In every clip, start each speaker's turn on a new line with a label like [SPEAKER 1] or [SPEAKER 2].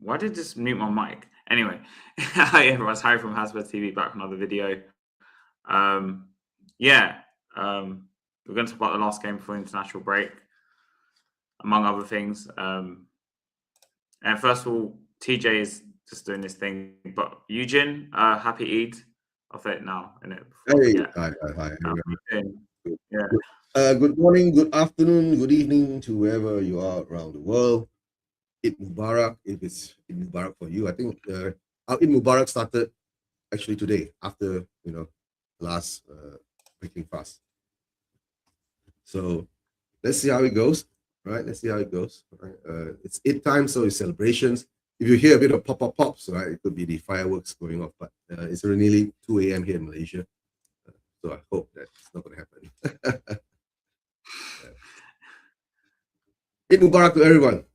[SPEAKER 1] Why did this mute my mic? Anyway, hi everyone, it's Harry from Hotspur TV back with another video. Yeah, we're going to talk about the last game before international break, among other things. And first of all, TJ is just doing this thing, but Eugene, happy Eid. I'll say it now, innit?
[SPEAKER 2] Hey, hi.
[SPEAKER 1] Yeah.
[SPEAKER 2] Good morning, good afternoon, good evening to wherever you are around the world. Eid Mubarak, if it's Eid Mubarak for you. I think our Eid Mubarak started actually today after, last breaking fast. So let's see how it goes, right? Let's see how it goes. Right? It's Eid time, so it's celebrations. If you hear a bit of pops, right, it could be the fireworks going off, but it's already nearly 2 a.m. here in Malaysia. So I hope that's not going to happen. Eid Mubarak to everyone.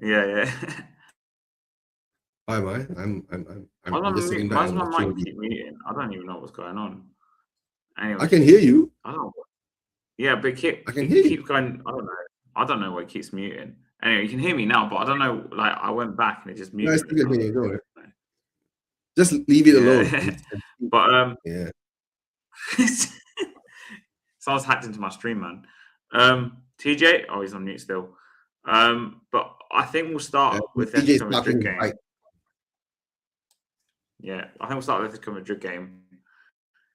[SPEAKER 1] Yeah.
[SPEAKER 2] Hi, I'm just sitting back.
[SPEAKER 1] Why does my mic keep muting? I don't even know what's going on. Anyway,
[SPEAKER 2] I can hear you.
[SPEAKER 1] I don't know. Yeah, but
[SPEAKER 2] I can hear
[SPEAKER 1] keep going. I don't know why it keeps muting. Anyway, you can hear me now, but I don't know. Like I went back and it just muted.
[SPEAKER 2] I still can hear you. Go ahead. Just leave it alone.
[SPEAKER 1] But
[SPEAKER 2] yeah.
[SPEAKER 1] Someone's hacked into my stream, man. TJ, oh, he's on mute still. But I think we'll start with the Atletico Madrid game.
[SPEAKER 2] Right.
[SPEAKER 1] Yeah, I think we'll start with the Atletico Madrid game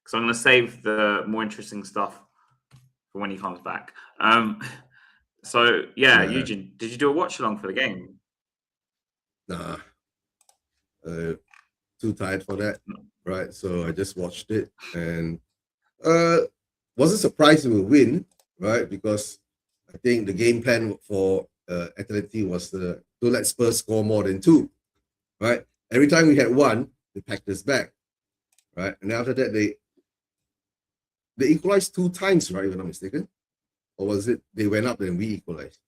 [SPEAKER 1] because I'm going to save the more interesting stuff for when he comes back. So yeah, Eugene, did you do a watch along for the game?
[SPEAKER 2] Nah, too tired for that. Right, so I just watched it and wasn't surprised we would win, right? Because I think the game plan for Atleti was to let Spurs score more than 2, right? Every time we had 1, they packed us back, right? And after that, they equalized 2 times, right? If I'm not mistaken, or was it they went up and we equalized?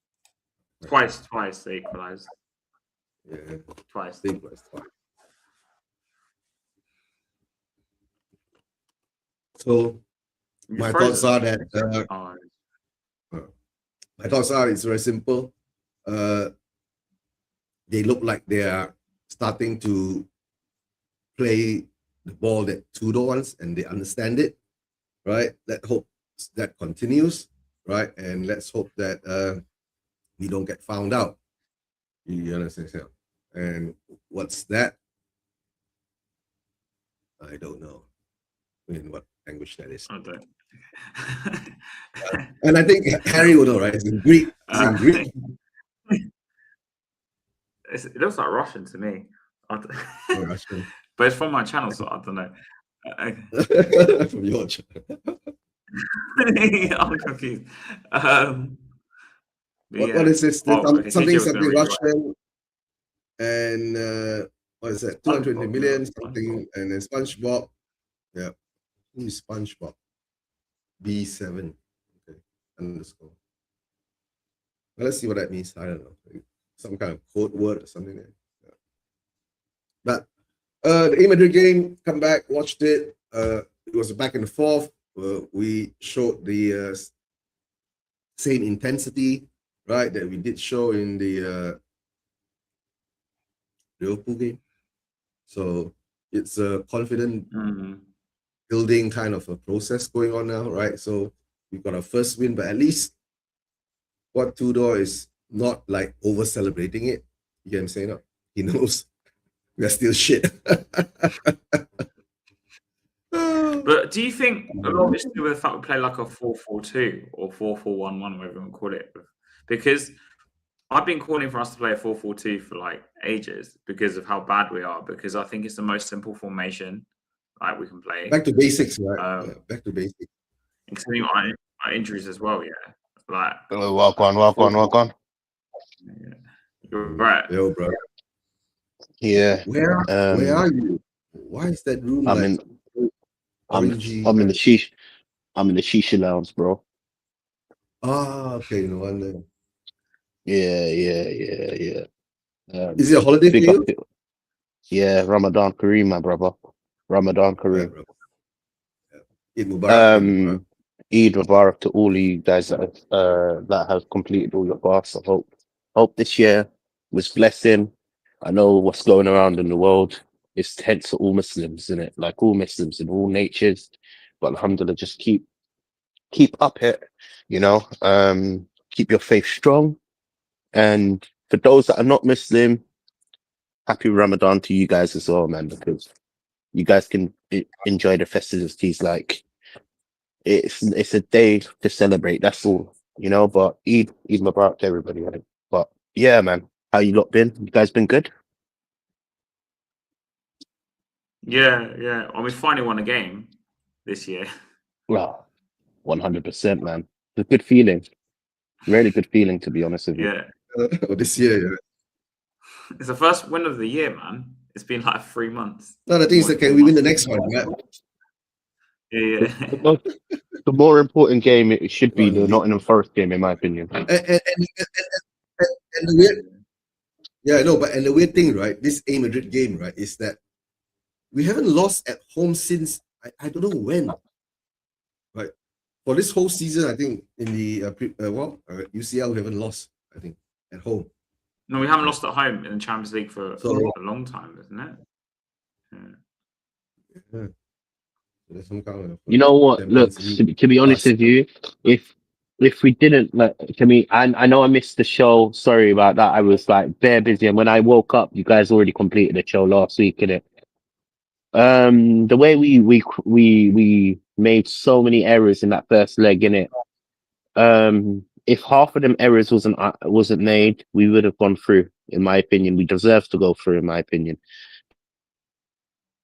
[SPEAKER 1] Right? Twice they equalized.
[SPEAKER 2] Yeah,
[SPEAKER 1] twice.
[SPEAKER 2] They equalized twice. So my thoughts are that my thoughts are it's very simple. They look like they are starting to play the ball that Tudor wants, and they understand it, right? Let's hope that continues, right? And let's hope that we don't get found out. You understand? And what's that? I don't know in what language that is.
[SPEAKER 1] I don't.
[SPEAKER 2] And I think Harry will know, right? It's in Greek. It's in Greek.
[SPEAKER 1] It looks like Russian to me.
[SPEAKER 2] Russian.
[SPEAKER 1] But it's from my channel, so I don't know.
[SPEAKER 2] From your channel.
[SPEAKER 1] I'm confused.
[SPEAKER 2] What is this? Something Russian, and what is that? 220 million something, and then SpongeBob. Yeah, who's SpongeBob? B7. Okay, underscore. Well, let's see what that means. I don't know. Some kind of code word or something there. Yeah. But the Real Madrid game, come back, watched it. It was back in the 4th. We showed the same intensity, right, that we did show in the Liverpool game. So it's a confident building kind of a process going on now, right? So we got our first win, but at least what Tudor is not like over celebrating it. You get what I'm saying? No? He knows we are still shit.
[SPEAKER 1] But do you think a lot of it's to do with the fact we play like a 4-4-2 or 4-4-1-1, whatever you want to call it? Because I've been calling for us to play a 4-4-2 for like ages because of how bad we are. Because I think it's the most simple formation like we can play.
[SPEAKER 2] Back to basics, right? Back to basics.
[SPEAKER 1] Including our injuries as well, yeah. Like
[SPEAKER 3] walk on.
[SPEAKER 1] Yeah. You're right.
[SPEAKER 2] Yo, bro.
[SPEAKER 3] Yeah.
[SPEAKER 2] Where are you? Why is that room
[SPEAKER 3] I'm in the shisha. I'm in the shisha lounge, bro.
[SPEAKER 2] Okay, no wonder.
[SPEAKER 3] Yeah.
[SPEAKER 2] Is it a holiday for you?
[SPEAKER 3] Yeah, Ramadan Kareem, my brother. Ramadan Kareem.
[SPEAKER 2] Right, Eid Mubarak.
[SPEAKER 3] Eid Mubarak to all of you guys that have completed all your fasts. I hope this year was blessing. I know what's going around in the world. It's tense to all Muslims, isn't it? Like all Muslims in all natures. But alhamdulillah, just keep up it, you know. Keep your faith strong. And for those that are not Muslim, happy Ramadan to you guys as well, man, because you guys can enjoy the festivities. Like it's a day to celebrate. That's all, you know. But Eid Mubarak to everybody, right? But yeah, man, how you lot been? You guys been good?
[SPEAKER 1] Yeah, yeah. And we finally won a game this year.
[SPEAKER 3] Well, 100%, man. It's a good feeling. Really good feeling, to be honest with you.
[SPEAKER 1] Yeah.
[SPEAKER 2] This year, yeah.
[SPEAKER 1] It's the first win of the year, man. It's been like 3 months.
[SPEAKER 2] No, the thing is that can we win the next one, right?
[SPEAKER 1] Yeah.
[SPEAKER 3] The more important game, it should be the Nottingham Forest game, in my opinion.
[SPEAKER 2] And the weird, yeah, no, but and the weird thing, right? This A Madrid game, right, is that we haven't lost at home since I don't know when. Right, for this whole season, I think in the UCL we haven't lost. I think at home.
[SPEAKER 1] No, we haven't lost at home in the Champions League for a long time, isn't it?
[SPEAKER 2] Yeah. There's some kind of,
[SPEAKER 3] you know what? Look, to be honest with you, if we didn't I know I missed the show. Sorry about that. I was like bare busy, and when I woke up, you guys already completed the show last week, innit? The way we made so many errors in that first leg, innit? If half of them errors wasn't made, we would have gone through. In my opinion, we deserve to go through. In my opinion,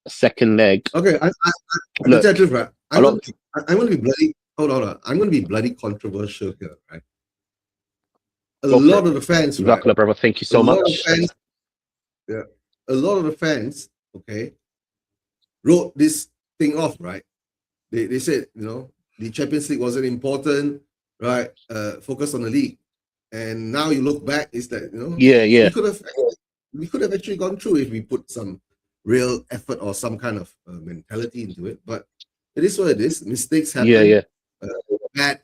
[SPEAKER 3] second leg.
[SPEAKER 2] Okay, I'm going to be bloody. Hold on, I'm going to be bloody controversial here, right? A lot of the fans, right?
[SPEAKER 3] Brother, thank you so much.
[SPEAKER 2] A lot of the fans, okay, wrote this thing off, right? They said, you know, the Champions League wasn't important, right? Focus on the league. And now you look back, is that, you know, we could have actually gone through if we put some real effort or some kind of mentality into it. But it is what it is. Mistakes happen. Bad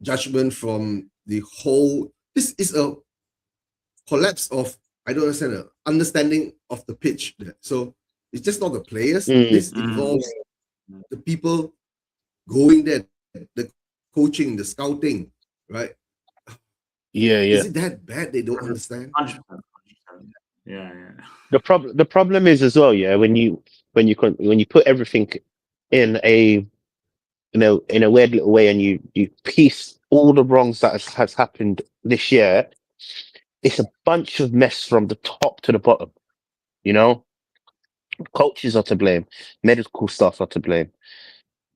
[SPEAKER 2] judgment from the whole. This is a collapse of, I don't understand, understanding of the pitch. So it's just not the players. This involves the people going there, the coaching, the scouting, right?
[SPEAKER 3] Yeah.
[SPEAKER 2] Is it that bad they don't understand?
[SPEAKER 1] 100%. Yeah.
[SPEAKER 3] The problem is as well, yeah, when you put everything in a weird little way and you piece all the wrongs that has happened this year, it's a bunch of mess from the top to the bottom. You know, coaches are to blame, medical staff are to blame,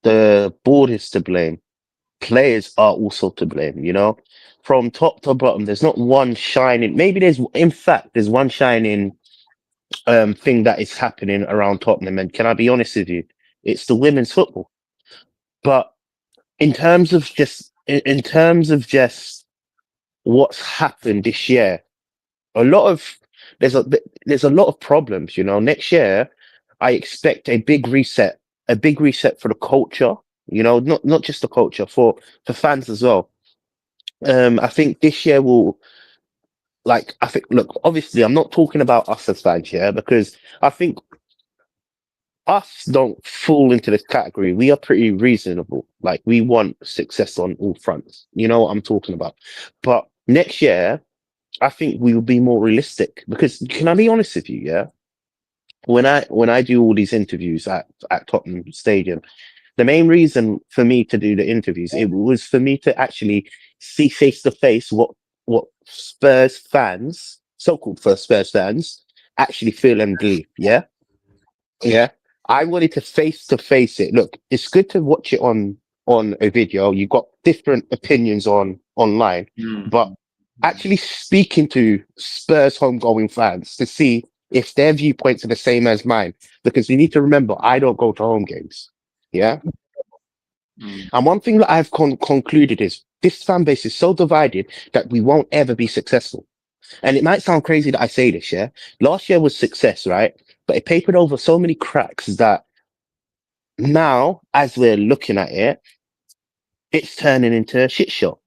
[SPEAKER 3] the board is to blame, players are also to blame. You know, from top to bottom, there's not one shining. Maybe there's one shining thing that is happening around Tottenham. And can I be honest with you? It's the women's football. But in terms of just what's happened this year, there's a lot of problems. You know, next year I expect a big reset for the culture. You know, not just the culture, for fans as well. I think this year look, obviously I'm not talking about us as fans here, because I think us don't fall into this category. We are pretty reasonable. Like, we want success on all fronts. You know what I'm talking about. But next year, I think we will be more realistic, because can I be honest with you? Yeah. When I do all these interviews at Tottenham Stadium, the main reason for me to do the interviews, it was for me to actually see face to face what Spurs fans, so-called Spurs fans, actually feel and believe. Yeah. I wanted to face it. Look, it's good to watch it on a video. You've got different opinions online, but actually speaking to Spurs homegoing fans to see if their viewpoints are the same as mine, because you need to remember, I don't go to home games. Yeah. And one thing that I've concluded is this fan base is so divided that we won't ever be successful. And it might sound crazy that I say this, yeah? Last year was success, right? But it papered over so many cracks that now, as we're looking at it, it's turning into a shit show.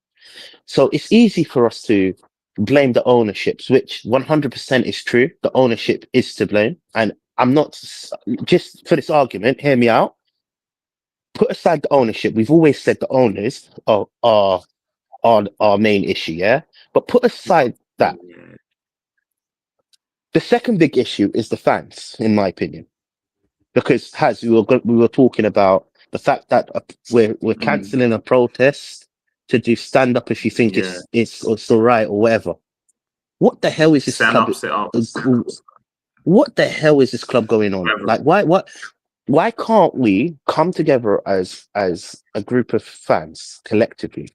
[SPEAKER 3] So it's easy for us to blame the ownerships, which 100% is true. The ownership is to blame. And I'm not, just for this argument, hear me out. Put aside the ownership. We've always said the owners are our main issue, yeah? But put aside that.
[SPEAKER 1] Yeah.
[SPEAKER 3] The second big issue is the fans, in my opinion. Because, we were talking about the fact that we're cancelling a protest to do stand up if you think
[SPEAKER 1] Yeah.
[SPEAKER 3] it's all right or whatever. What the hell is this
[SPEAKER 1] Stand
[SPEAKER 3] club?
[SPEAKER 1] up, sit up.
[SPEAKER 3] What the hell is this club going on?
[SPEAKER 1] Whatever.
[SPEAKER 3] Like, why can't we come together as a group of fans collectively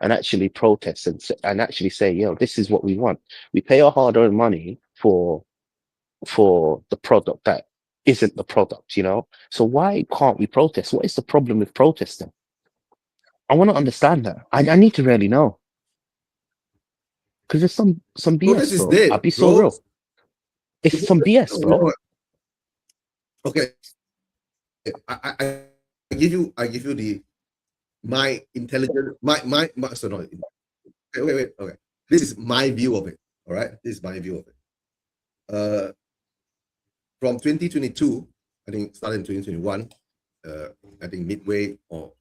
[SPEAKER 3] and actually protest and actually say, yo, this is what we want. We pay our hard-earned money for the product that isn't the product, you know? So why can't we protest? What is the problem with protesting? I want to understand that. I need to really know. Because there's some
[SPEAKER 2] Protest
[SPEAKER 3] BS,
[SPEAKER 2] is
[SPEAKER 3] bro.
[SPEAKER 2] dead,
[SPEAKER 3] I'll be so
[SPEAKER 2] bro.
[SPEAKER 3] real. It's some BS, bro.
[SPEAKER 2] Okay. I give you my intelligent my so no, wait. Okay. This is my view of it. All right. This is my view of it. From 2022, I think started in 2021, I think midway or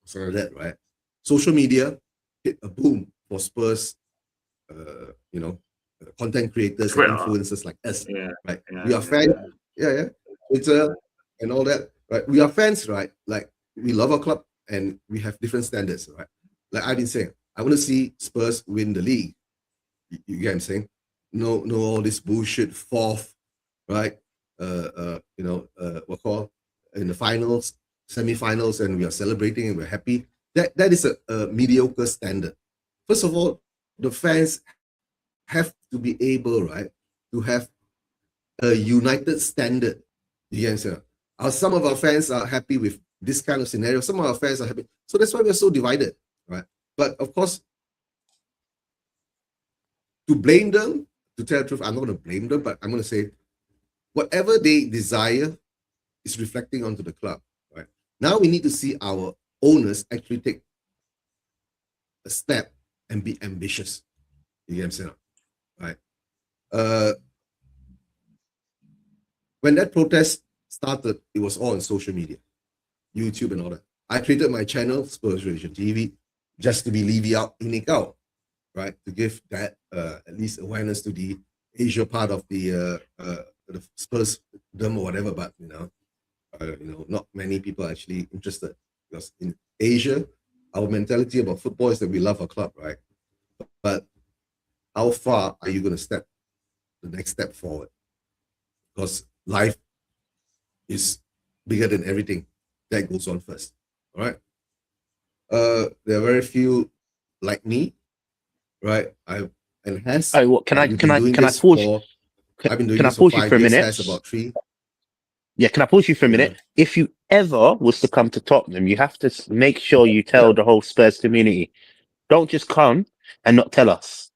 [SPEAKER 2] something like that, right? Social media hit a boom for Spurs, content creators
[SPEAKER 1] Twitter.
[SPEAKER 2] and influencers like us,
[SPEAKER 1] Yeah.
[SPEAKER 2] right?
[SPEAKER 1] Yeah,
[SPEAKER 2] We are fans, Twitter and all that, right? We are fans, right? Like we love our club and we have different standards, right? Like I've been saying, I want to see Spurs win the league. You get what I'm saying? No, all this bullshit fourth, right? What call in the finals, semi-finals, and we are celebrating and we're happy. That is a mediocre standard. First of all, the fans have to be able, right, to have a united standard. You answer. Some of our fans are happy with this kind of scenario. Some of our fans are happy. So that's why we're so divided, right? But of course, to blame them, to tell the truth, I'm not going to blame them, but I'm going to say whatever they desire is reflecting onto the club, right? Now we need to see our owners actually take a step and be ambitious. You get what I'm saying? Right? When that protest started, it was all on social media, YouTube and all that. I created my channel, Spurs Relation TV, just to be Levy out, Inik out, right? To give that at least awareness to the Asia part of the Spurs them or whatever, but not many people are actually interested because in Asia, our mentality about football is that we love our club, right? But how far are you going to step the next step forward? Because life is bigger than everything that goes on first. All right. There are very few like me, right? Can I pause you? I've been doing this for 5 years. Has about 3.
[SPEAKER 3] Yeah, can I pause you for a minute? If you ever was to come to Tottenham, you have to make sure you tell the whole Spurs community. Don't just come and not tell us.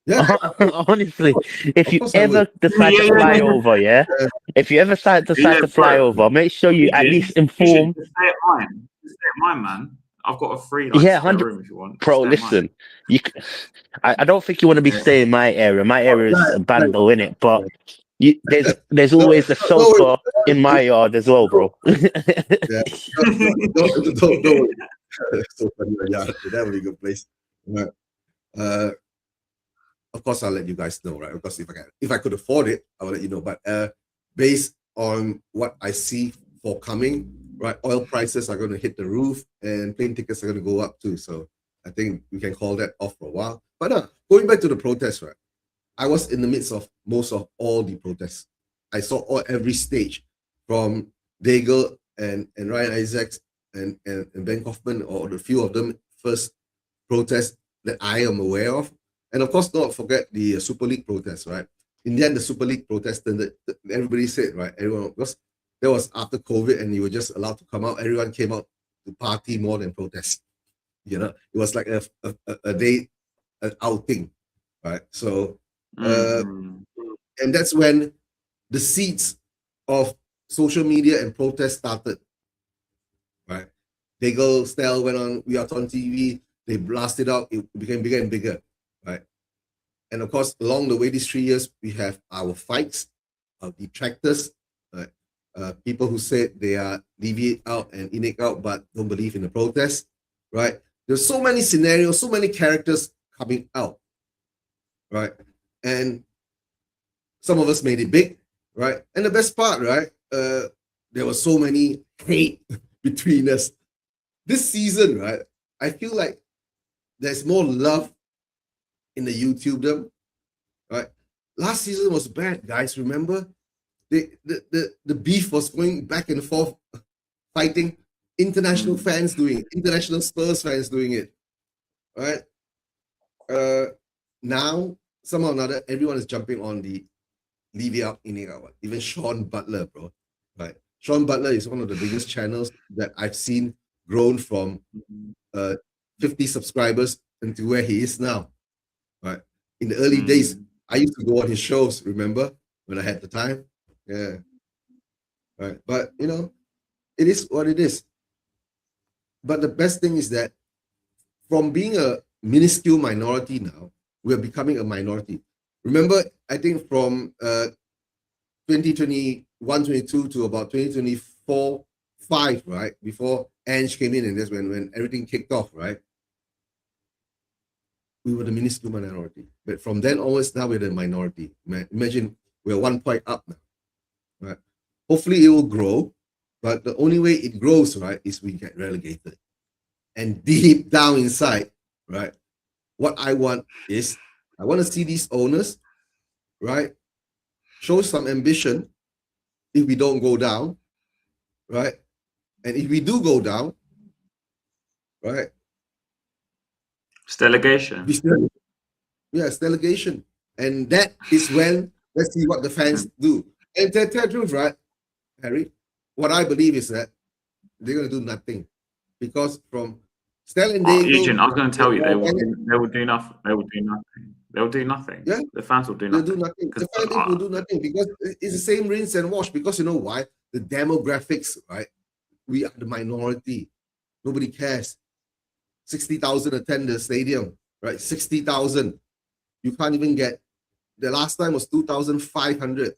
[SPEAKER 2] Yeah.
[SPEAKER 3] Honestly, if
[SPEAKER 2] Of
[SPEAKER 3] you
[SPEAKER 2] course I
[SPEAKER 3] ever
[SPEAKER 2] would.
[SPEAKER 3] decide to fly over, if you ever decide to fly over, make sure you at least inform.
[SPEAKER 1] Just stay at mine. Just stay at mine, man. I've got a free
[SPEAKER 3] Yeah,
[SPEAKER 1] spare room if you want.
[SPEAKER 3] Bro, listen, I don't think you want to be staying in my area. My area is a bundle, innit? But there's always a sofa in my yard as well, bro.
[SPEAKER 2] Yeah. Don't worry. So funny, yeah, that would be a good place. Right. Of course, I'll let you guys know, right? Because if I could afford it, I will let you know. But based on what I see for coming, right, oil prices are going to hit the roof, and plane tickets are going to go up too. So I think we can call that off for a while. But going back to the protest, right? I was in the midst of most of all the protests. I saw every stage, from Daigle and Ryan Isaacs and Ben Kaufman, or the few of them first protest that I am aware of. And of course, not forget the Super League protest, right? In the end, the Super League protest, everybody said, right? Everyone, because that was after COVID and you were just allowed to come out. Everyone came out to party more than protest. It was like a day, an outing, right? So, and that's when the seeds of social media and protest started, right? Daigle Style went on, we are on TV, they blasted out, it became bigger and bigger, right? And of course, along the way, these 3 years, we have our fights, our detractors, people who said they are leave it out and in it out, but don't believe in the protest, right? There's so many scenarios, so many characters coming out, right? And some of us made it big, right? And the best part, right? There was so many hate between us. This season, right? I feel like there's more love in the YouTubedom, right? Last season was bad, guys. Remember? The beef was going back and forth, fighting. International fans doing it, international Spurs fans doing it, right? Now, somehow or another, everyone is jumping on the leave it out, in it out. Even Sean Butler, bro. Right? Sean Butler is one of the biggest channels that I've seen grown from 50 subscribers into where he is now. Right? In the early days, I used to go on his shows, remember? When I had the time. Yeah. Right. But you know, it is what it is. But the best thing is that from being a minuscule minority now, we're becoming a minority. Remember, I think from 2021, 22 to about 2024, 5, right? Before Ange came in, and that's when everything kicked off, right? We were the minuscule minority. But from then onwards, now we're the minority. Imagine we're 1 point up now, right? Hopefully it will grow, but the only way it grows, right, is we get relegated. And deep down inside, right, what I want is, I want to see these owners, right, show some ambition if we don't go down, right? And if we do go down, right?
[SPEAKER 1] It's delegation.
[SPEAKER 2] Yeah, it's delegation. And that is when, let's see what the fans do. And to tell the truth, right, Harry, what I believe is that they're going to do nothing. Because from Stellan Day,
[SPEAKER 1] Eugene, I was going to tell you, they will do nothing. They will do nothing. They'll do nothing.
[SPEAKER 2] Yeah.
[SPEAKER 1] The fans will do
[SPEAKER 2] they'll
[SPEAKER 1] nothing.
[SPEAKER 2] do nothing. The fan base will do nothing, because it's the same rinse and wash. Because you know why? The demographics, right? We are the minority. Nobody cares. 60,000 attend the stadium, right? 60,000. You can't even get. The last time was 2,500,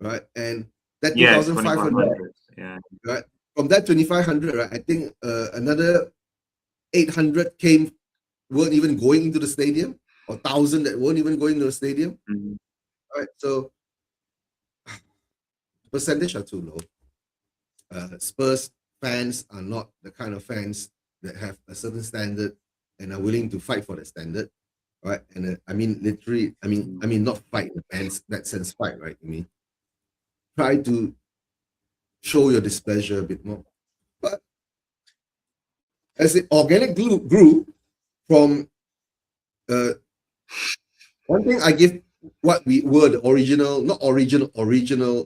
[SPEAKER 2] right? And that 2,500,
[SPEAKER 1] yeah,
[SPEAKER 2] right? From that 2,500, right? I think another 800 weren't even going into the stadium, or 1,000 that weren't even going to the stadium. Right? So percentage are too low. Spurs fans are not the kind of fans that have a certain standard and are willing to fight for that standard, right? And I mean, literally, I mean, not fight in the fans that sense, fight, right? I mean, try to show your displeasure a bit more. But as it organically grew from one thing, I give what we were the original, not original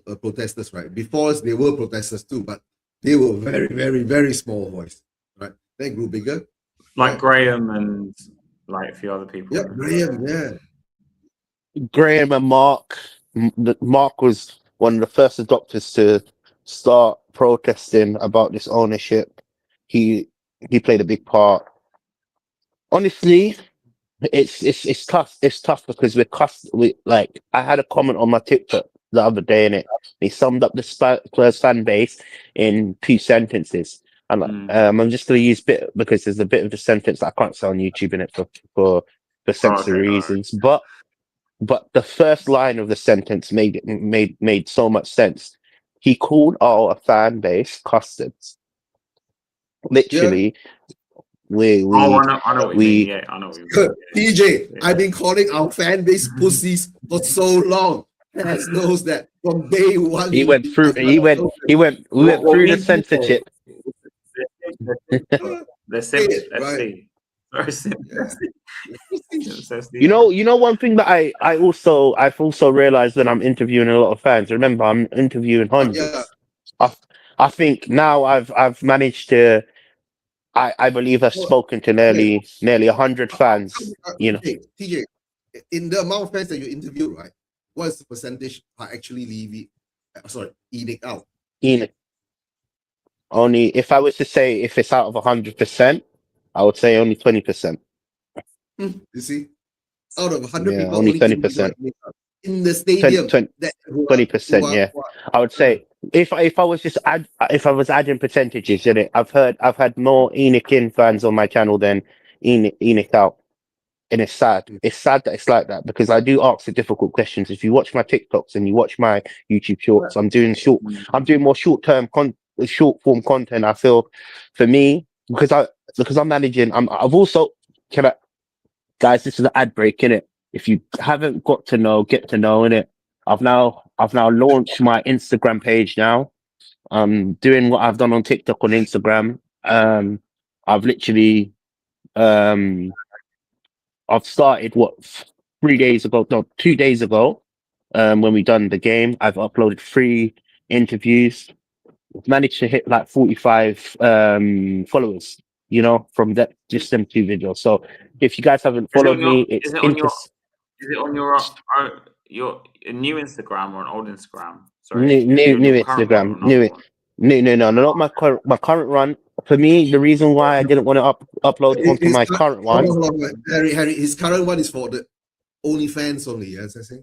[SPEAKER 2] protesters, right? Before us, they were protesters too, but they were very, very, very small voice, right? They grew bigger.
[SPEAKER 1] Like Graham and like a few other people.
[SPEAKER 2] Yeah, Graham, yeah.
[SPEAKER 3] Graham and Mark. Mark was one of the first adopters to start protesting about this ownership. He played a big part. Honestly, it's tough. It's tough because like I had a comment on my TikTok the other day, and he summed up the Spurs fan base in 2 sentences. And I'm just going to use bit because there's a bit of the sentence that I can't say on YouTube in it for sensory reasons. Right. But the first line of the sentence made so much sense. He called our fan base custards. Literally,
[SPEAKER 1] I know what you mean. Yeah, I know what you mean.
[SPEAKER 2] TJ, I've been calling our fan base pussies for so long. Has knows that from day one.
[SPEAKER 3] We went through the censorship.
[SPEAKER 1] The Sims FC.
[SPEAKER 3] You know one thing that I've also realized when I'm interviewing a lot of fans. Remember, I'm interviewing hundreds. I think now I've managed to. I believe I've spoken to nearly 100 fans. You know,
[SPEAKER 2] TJ, in the amount of fans that you interview, right? What's the percentage are actually eating out?
[SPEAKER 3] Only if I was to say if it's out of 100%, I would say only 20%.
[SPEAKER 2] You see, out of 100
[SPEAKER 3] Yeah,
[SPEAKER 2] people,
[SPEAKER 3] only
[SPEAKER 2] only 20
[SPEAKER 3] 20%.
[SPEAKER 2] in the stadium.
[SPEAKER 3] 20%, yeah. I would say if I was just if I was adding percentages in it, I've had more Enoch in fans on my channel than Enoch out. And it's sad. It's sad that it's like that because I do ask the difficult questions. If you watch my TikToks and you watch my YouTube shorts, I'm doing more short form content. I feel for me because I'm managing. I've also guys. This is an ad break, innit? If you haven't got to know, get to know, innit? I've now launched my Instagram page now. I'm doing what I've done on TikTok on Instagram. I've literally I've started 3 days ago, no, 2 days ago, when we done the game. I've uploaded 3 interviews. I've managed to hit like 45 followers, from that just them 2 videos. So if you guys haven't followed me,
[SPEAKER 1] Is it on your new Instagram or an old Instagram? Sorry,
[SPEAKER 3] new
[SPEAKER 1] your current one or
[SPEAKER 3] Instagram,
[SPEAKER 1] another one?
[SPEAKER 3] no, not my current one. For me, the reason why I didn't want to upload it onto my current one.
[SPEAKER 2] Harry, his current one is for the OnlyFans only, yes, I say.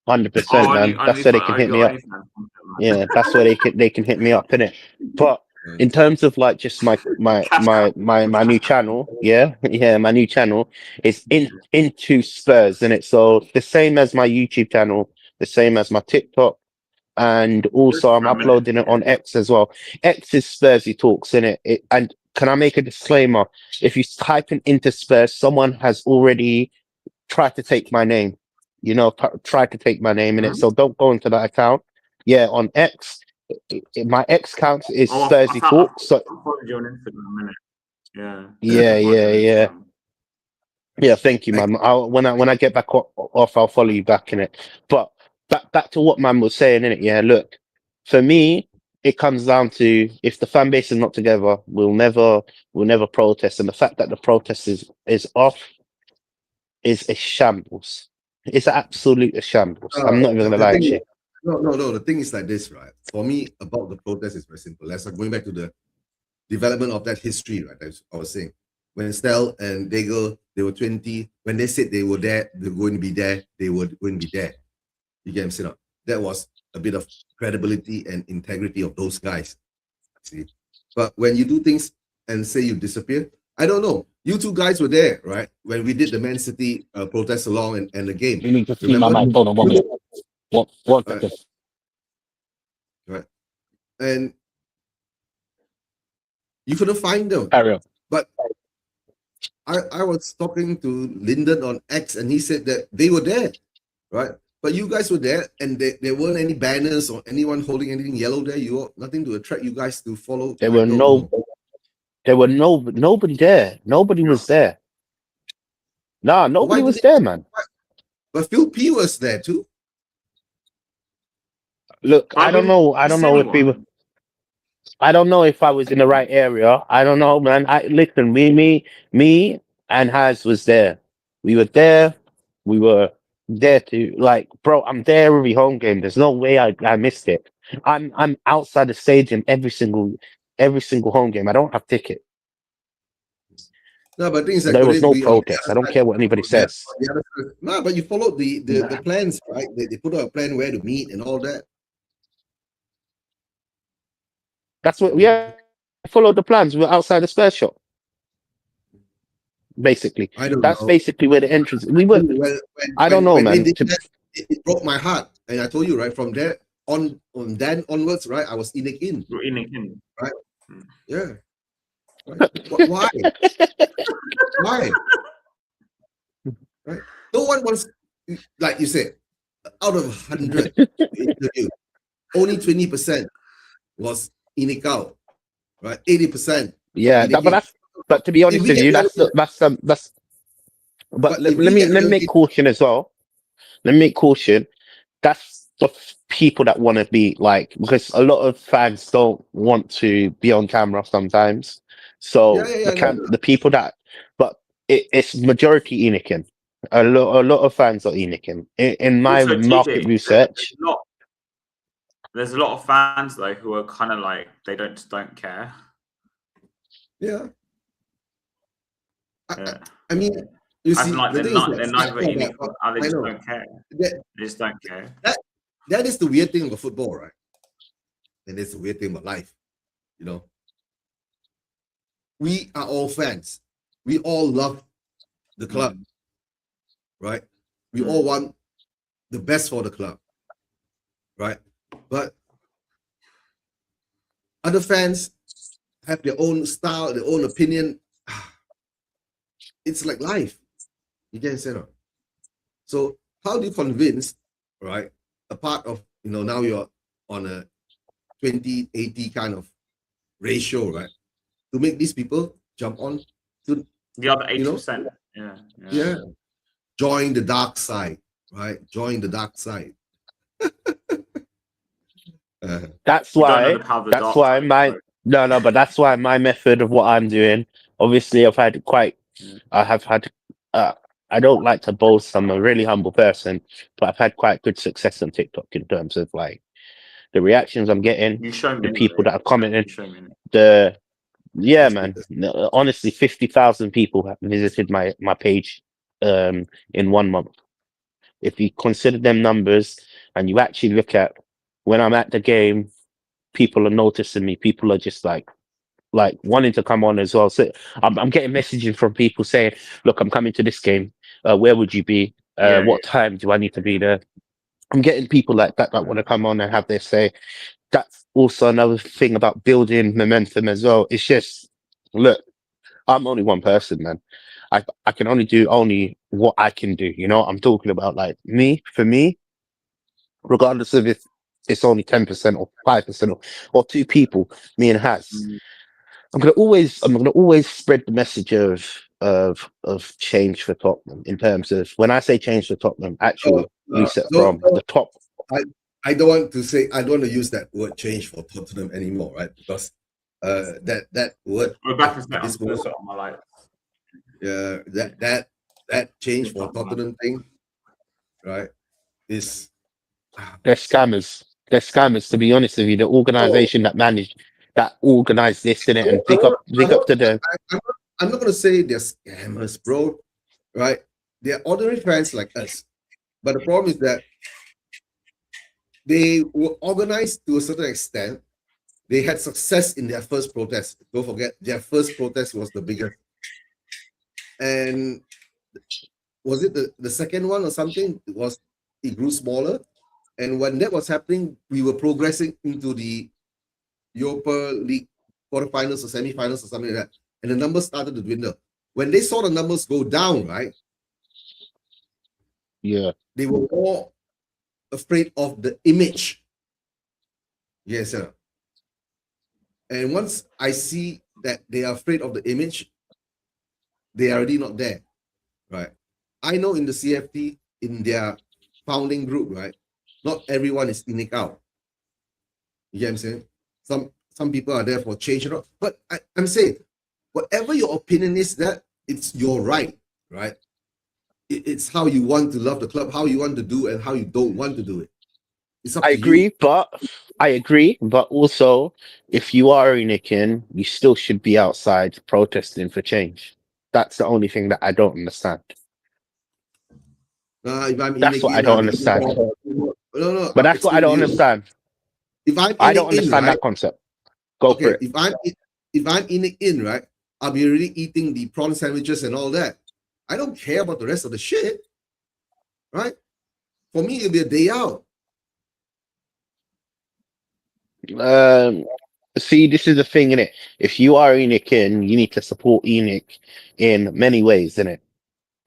[SPEAKER 3] 100%, man. That's where they can hit me up. Yeah, that's where they can hit me up, innit? But in terms of like just my new channel, my new channel is into Spurs, innit? So the same as my YouTube channel, the same as my TikTok, and also I'm uploading it on X as well. X is Spursy Talks, innit? And can I make a disclaimer? If you type into Spurs, someone has already tried to take my name. Tried to take my name in it. So don't go into that account. Yeah, on X, my X account is Spursy Talk. So
[SPEAKER 1] I followed you on Instagram, innit?
[SPEAKER 3] yeah. Yeah, thank you, man. When I get back off, I'll follow you back in it. But back to what man was saying in it. Yeah, look, for me, it comes down to if the fan base is not together, we'll never protest. And the fact that the protest is off is a shambles. It's absolute shambles. I'm not even gonna lie to you.
[SPEAKER 2] No. The thing is like this, right? For me, about the protest is very simple. Let's going back to the development of that history, right? As I was saying, when Stell and Daigle, they were 20. When they said they were there, they were going to be there, they wouldn't be there. You get what I'm saying? That was a bit of credibility and integrity of those guys. See, but when you do things and say you disappear, I don't know. You 2 guys were there, right? When we did the Man City protest along and the game.
[SPEAKER 3] You need to see my mic. Hold on 1 minute. One second.
[SPEAKER 2] Right. And you couldn't find them.
[SPEAKER 3] Carry on.
[SPEAKER 2] But I was talking to Lyndon on X and he said that they were there, right? But you guys were there and there weren't any banners or anyone holding anything yellow there. Nothing to attract you guys to follow.
[SPEAKER 3] There were nobody there. Nobody was there. Nah, nobody was there, man.
[SPEAKER 2] But Phil P was there too.
[SPEAKER 3] Look, I don't know if we were. I don't know if I was in the right area. I don't know, man. Listen, me and Haz was there. We were there. We were there to bro. I'm there every home game. There's no way I missed it. I'm outside the stadium every single home game. I don't have ticket.
[SPEAKER 2] No, but things like
[SPEAKER 3] there was no protest. I don't care what anybody says.
[SPEAKER 2] No, but you followed the plans, right? They put out a plan where to meet and all that.
[SPEAKER 3] That's what I followed the plans. We're outside the Spurs shop. Basically, that's basically where the entrance. We were. I don't know, man.
[SPEAKER 2] It broke my heart, and I told you right from there then onwards, right? I was in, right? Yeah. Right? Why? Why? Right? No one wants, like you said, out of 100 interview, only 20% was Inikau, right? 80%.
[SPEAKER 3] Yeah, but to be honest with you, that's. But let me make caution as well. Let me make caution. That's the people that want to be because a lot of fans don't want to be on camera sometimes. So the people but it's majority Enikin. A lot of fans are Enikin. In my market research,
[SPEAKER 1] there's a lot of fans though who are kind of they don't care.
[SPEAKER 2] Yeah. I mean, You
[SPEAKER 1] As
[SPEAKER 2] see,
[SPEAKER 1] in, like,
[SPEAKER 2] the
[SPEAKER 1] they're
[SPEAKER 2] thing is
[SPEAKER 1] not, they're
[SPEAKER 2] that,
[SPEAKER 1] neither unequal. They
[SPEAKER 2] I
[SPEAKER 1] just
[SPEAKER 2] know
[SPEAKER 1] don't care.
[SPEAKER 2] that,
[SPEAKER 1] They just don't care.
[SPEAKER 2] that is the weird thing about football, right? And it's the weird thing about life, you know. We are all fans. We all love the club, right? We all want the best for the club, right? But other fans have their own style, their own opinion. It's like life. You get it, no? So how do you convince, right? A part of, now you're on a 20-80 kind of ratio, right? To make these people jump on to
[SPEAKER 1] the other 80%.
[SPEAKER 2] Yeah. Join the dark side, right? Join the dark side.
[SPEAKER 3] That's
[SPEAKER 1] You don't know
[SPEAKER 3] why.
[SPEAKER 1] the power of the
[SPEAKER 3] That's
[SPEAKER 1] dark
[SPEAKER 3] why
[SPEAKER 1] side,
[SPEAKER 3] my
[SPEAKER 1] bro.
[SPEAKER 3] no, but that's why my method of what I'm doing. Obviously, I've had quite. I have had. I don't like to boast. I'm a really humble person, but I've had quite good success on TikTok in terms of like the reactions I'm getting,
[SPEAKER 1] You show me
[SPEAKER 3] the people that are
[SPEAKER 1] You
[SPEAKER 3] commenting,
[SPEAKER 1] show me.
[SPEAKER 3] yeah, man. No, honestly, 50,000 people have visited my page in 1 month. If you consider them numbers and you actually look at when I'm at the game, people are noticing me. People are just like wanting to come on as well. So I'm getting messaging from people saying, "Look, I'm coming to this game. Where would you be? What time do I need to be there?" I'm getting people like that want to come on and have their say. That's also another thing about building momentum as well. It's just, look, I'm only one person, man. I can only do only what I can do. You know, I'm talking about like me, for me, regardless of if it's only 10% or 5% or two people, me and Has. I'm gonna always spread the message of change for Tottenham in terms of when I say change for Tottenham, actual reset from the top.
[SPEAKER 2] I don't want to say, I don't want to use that word change for Tottenham anymore, right? Because that word
[SPEAKER 1] We're back
[SPEAKER 2] at this moment,
[SPEAKER 1] on my life.
[SPEAKER 2] yeah, that change for Tottenham thing, right, is
[SPEAKER 3] They're scammers. They're scammers. To be honest with you, the organization that organized this in it, and big up to them.
[SPEAKER 2] I'm not gonna say they're scammers, bro, right? They're ordinary fans like us. But the problem is that they were organized to a certain extent. They had success in their first protest. Don't forget, their first protest was the biggest. And was it the second one or something? It grew smaller. And when that was happening, we were progressing into the Europa League quarterfinals or semifinals or something like that. And the numbers started to dwindle. When they saw the numbers go down, right?
[SPEAKER 3] Yeah.
[SPEAKER 2] They were more afraid of the image. Yes, sir. And once I see that they are afraid of the image, they are already not there, right? I know in the CFT, in their founding group, right, not everyone is in it out. You get what I'm saying? Some people are there for change, but I'm saying, whatever your opinion is, that it's your right, right? It's how you want to love the club, how you want to do, and how you don't want to do it. It's up
[SPEAKER 3] I
[SPEAKER 2] to you.
[SPEAKER 3] agree, but also if you are a Nikin, you still should be outside protesting for change. That's the only thing that I don't understand.
[SPEAKER 2] If I'm
[SPEAKER 3] That's what I don't understand.
[SPEAKER 2] no,
[SPEAKER 3] But that's what I
[SPEAKER 2] explain to
[SPEAKER 3] don't
[SPEAKER 2] you.
[SPEAKER 3] understand.
[SPEAKER 2] If I'm
[SPEAKER 3] I
[SPEAKER 2] in
[SPEAKER 3] don't
[SPEAKER 2] it in,
[SPEAKER 3] understand
[SPEAKER 2] right?
[SPEAKER 3] that concept. Go for
[SPEAKER 2] Okay,
[SPEAKER 3] it.
[SPEAKER 2] if I'm in it in, right, I'll be already eating the prawn sandwiches and all that. I don't care about the rest of the shit, right? For me, it'll be a day out.
[SPEAKER 3] See, this is the thing, innit? If you are Enokin, you need to support Enoch in many ways, innit?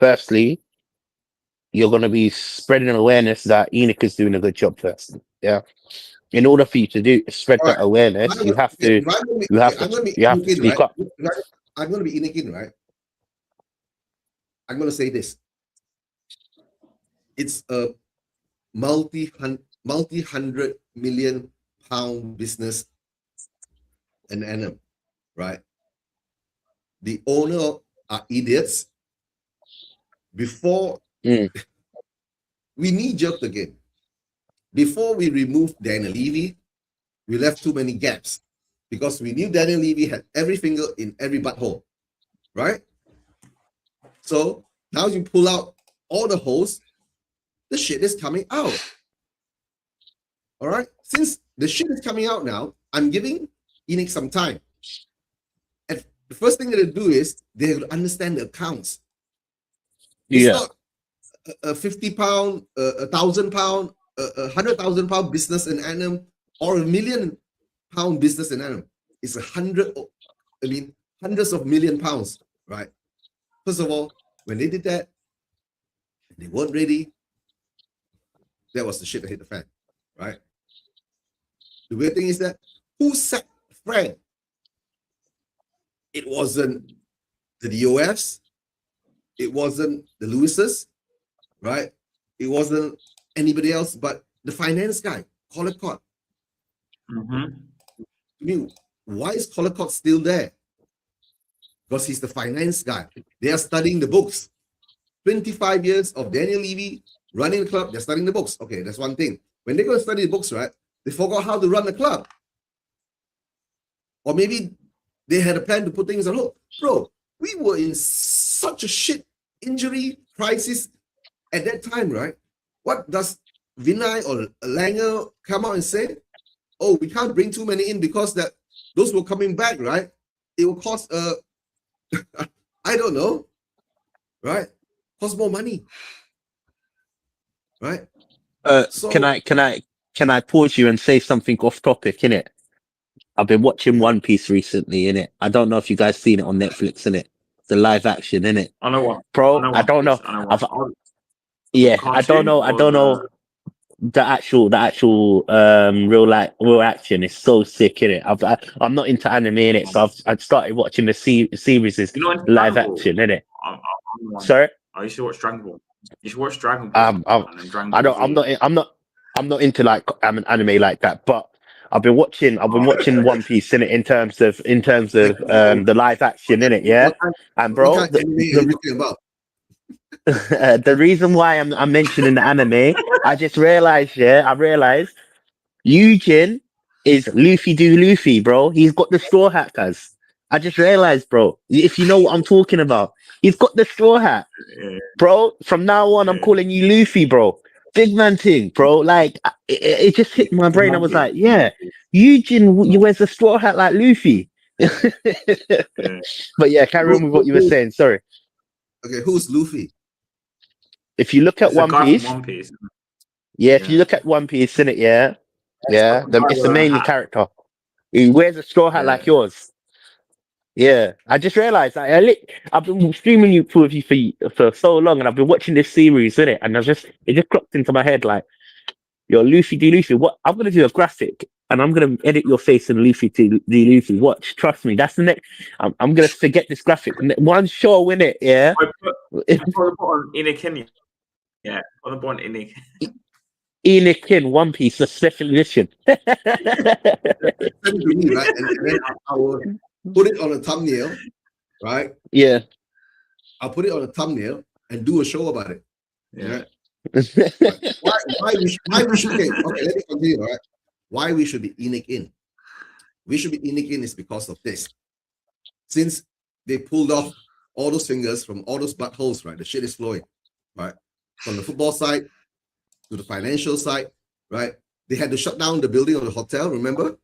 [SPEAKER 3] Firstly, you're going to be spreading awareness that Enoch is doing a good job first. Yeah. In order for you to spread
[SPEAKER 2] All right.
[SPEAKER 3] that awareness, you have to
[SPEAKER 2] Right?
[SPEAKER 3] speak up.
[SPEAKER 2] I'm going to be in, right? I'm going to say this. It's a multi-hundred million pound business an annum, right? The owner are idiots. Before we knee-jerked again. Before we removed Daniel Levy, we left too many gaps because we knew Daniel Levy had every finger in every butthole, right? So Now you pull out all the holes, the shit is coming out. All right. Since the shit is coming out now, I'm giving ENIC some time. And the first thing that they do is they understand the accounts. It's not a £50, £1,000, £100,000 business in annum, or £1 million business in annum. It's hundreds of million pounds, right? First of all, when they did that, they weren't ready. That was the shit that hit the fan, right? The weird thing is that who sacked Frank? It wasn't the DOFs. It wasn't the Lewises, right? It wasn't anybody else but the finance guy, Collicott. I mean, why is Collicott still there? Because he's the finance guy. They are studying the books. 25 years of Daniel Levy running the club, they're studying the books. Okay, that's one thing. When they go to study the books, right, they forgot how to run the club. Or maybe they had a plan to put things on hold. Bro, we were in such a shit injury crisis at that time, right? What does Vinay or Langer come out and say? Oh, we can't bring too many in because that those were coming back, right? It will cost I don't know, right? Cost more money, right?
[SPEAKER 3] So can I pause you and say something off topic, innit? I've been watching One Piece recently, innit? I don't know if you guys seen it on Netflix, innit? The live action, innit?
[SPEAKER 1] I know what,
[SPEAKER 3] bro. I don't know. I don't know. The actual real action is so sick, innit? I'm not into anime, innit? So I've started watching the series live action, innit? Sorry?
[SPEAKER 1] Oh, you should watch Dragon Ball. You should watch Dragon Ball.
[SPEAKER 3] I'm not into like anime like that, but I've been watching One Piece in terms of the live action, innit? Yeah. And bro,
[SPEAKER 2] what kind of anime are you talking about?
[SPEAKER 3] The reason why I'm mentioning the anime, I realized Eugene is Luffy do Luffy, bro. He's got the straw hat, guys. I just realized, bro. If you know what I'm talking about, he's got the straw hat, bro. From now on, I'm calling you Luffy, bro. Big man thing, bro. Like it just hit my brain. I was like, yeah, Eugene, you wears a straw hat like Luffy. But yeah, carry on with what you were saying. Sorry.
[SPEAKER 2] Okay, who's Luffy?
[SPEAKER 3] If you look at One Piece, if you look at One Piece, innit, it's the main character. He wears a straw hat like yours. Yeah, I just realized I've been streaming you for so long, and I've been watching this series, innit, and it just clocked into my head like, you're Luffy do Luffy. What I'm gonna do a graphic, and I'm gonna edit your face in Luffy do Luffy. Watch, trust me, that's the next. I'm gonna forget this graphic. One show, innit, yeah.
[SPEAKER 1] On Inikin. Yeah, on the bond
[SPEAKER 3] Inikin One Piece, the special edition.
[SPEAKER 2] Send it to me, right? And then I will put it on a thumbnail, right?
[SPEAKER 3] Yeah.
[SPEAKER 2] I'll put it on a thumbnail and do a show about it.
[SPEAKER 1] Yeah.
[SPEAKER 2] Why we should okay, let me continue, right? Why we should be ENIC in? We should be ENIC in is because of this. Since they pulled off all those fingers from all those buttholes, right? The shit is flowing, right? From the football side to the financial side, right? They had to shut down the building of the hotel, remember?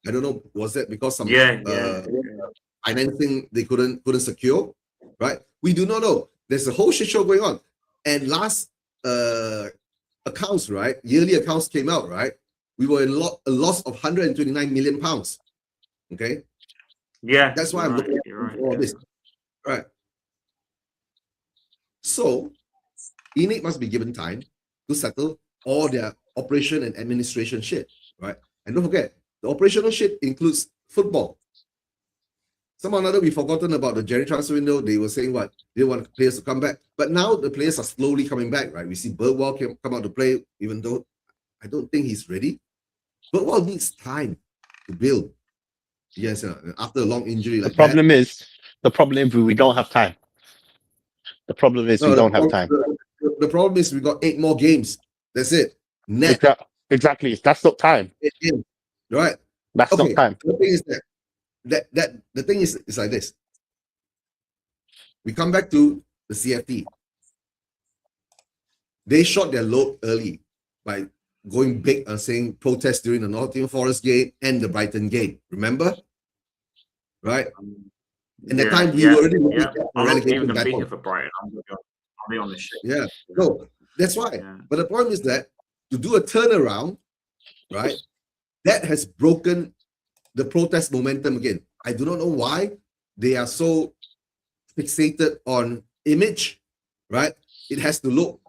[SPEAKER 2] I don't know, was that because some financing they couldn't secure, right? We do not know. There's a whole shit show going on. And last accounts, right? Yearly accounts came out, right? We were in a loss of £129 million. Okay.
[SPEAKER 1] Yeah.
[SPEAKER 2] That's why I'm looking at all this. Right. So ENIC must be given time to settle all their operation and administration shit, right? And don't forget, the operational shit includes football. Somehow or another, we've forgotten about the January transfer window. They were saying what? They want players to come back. But now the players are slowly coming back, right? We see Birdwell come out to play, even though I don't think he's ready. Birdwell needs time to build. Yes, after a long injury like
[SPEAKER 3] the problem is we don't have time. The problem is we don't have time.
[SPEAKER 2] The problem is we got 8 more games. That's it. Net.
[SPEAKER 3] Exactly. That's not time.
[SPEAKER 2] 8 games. Right.
[SPEAKER 3] That's not time.
[SPEAKER 2] The thing is the thing is like this. We come back to the CFT. they shot their load early by going big and saying protest during the Nottingham Forest game and the Brighton game. Remember? Right? And the time we were already looking at
[SPEAKER 1] I'm not even
[SPEAKER 2] relegation
[SPEAKER 1] going to be
[SPEAKER 2] battle.
[SPEAKER 1] here for Brighton. I'll be on the shit.
[SPEAKER 2] Yeah. No, that's why.
[SPEAKER 1] Yeah.
[SPEAKER 2] But the problem is that to do a turnaround, right, that has broken the protest momentum again. I do not know why they are so fixated on image, right? It has to look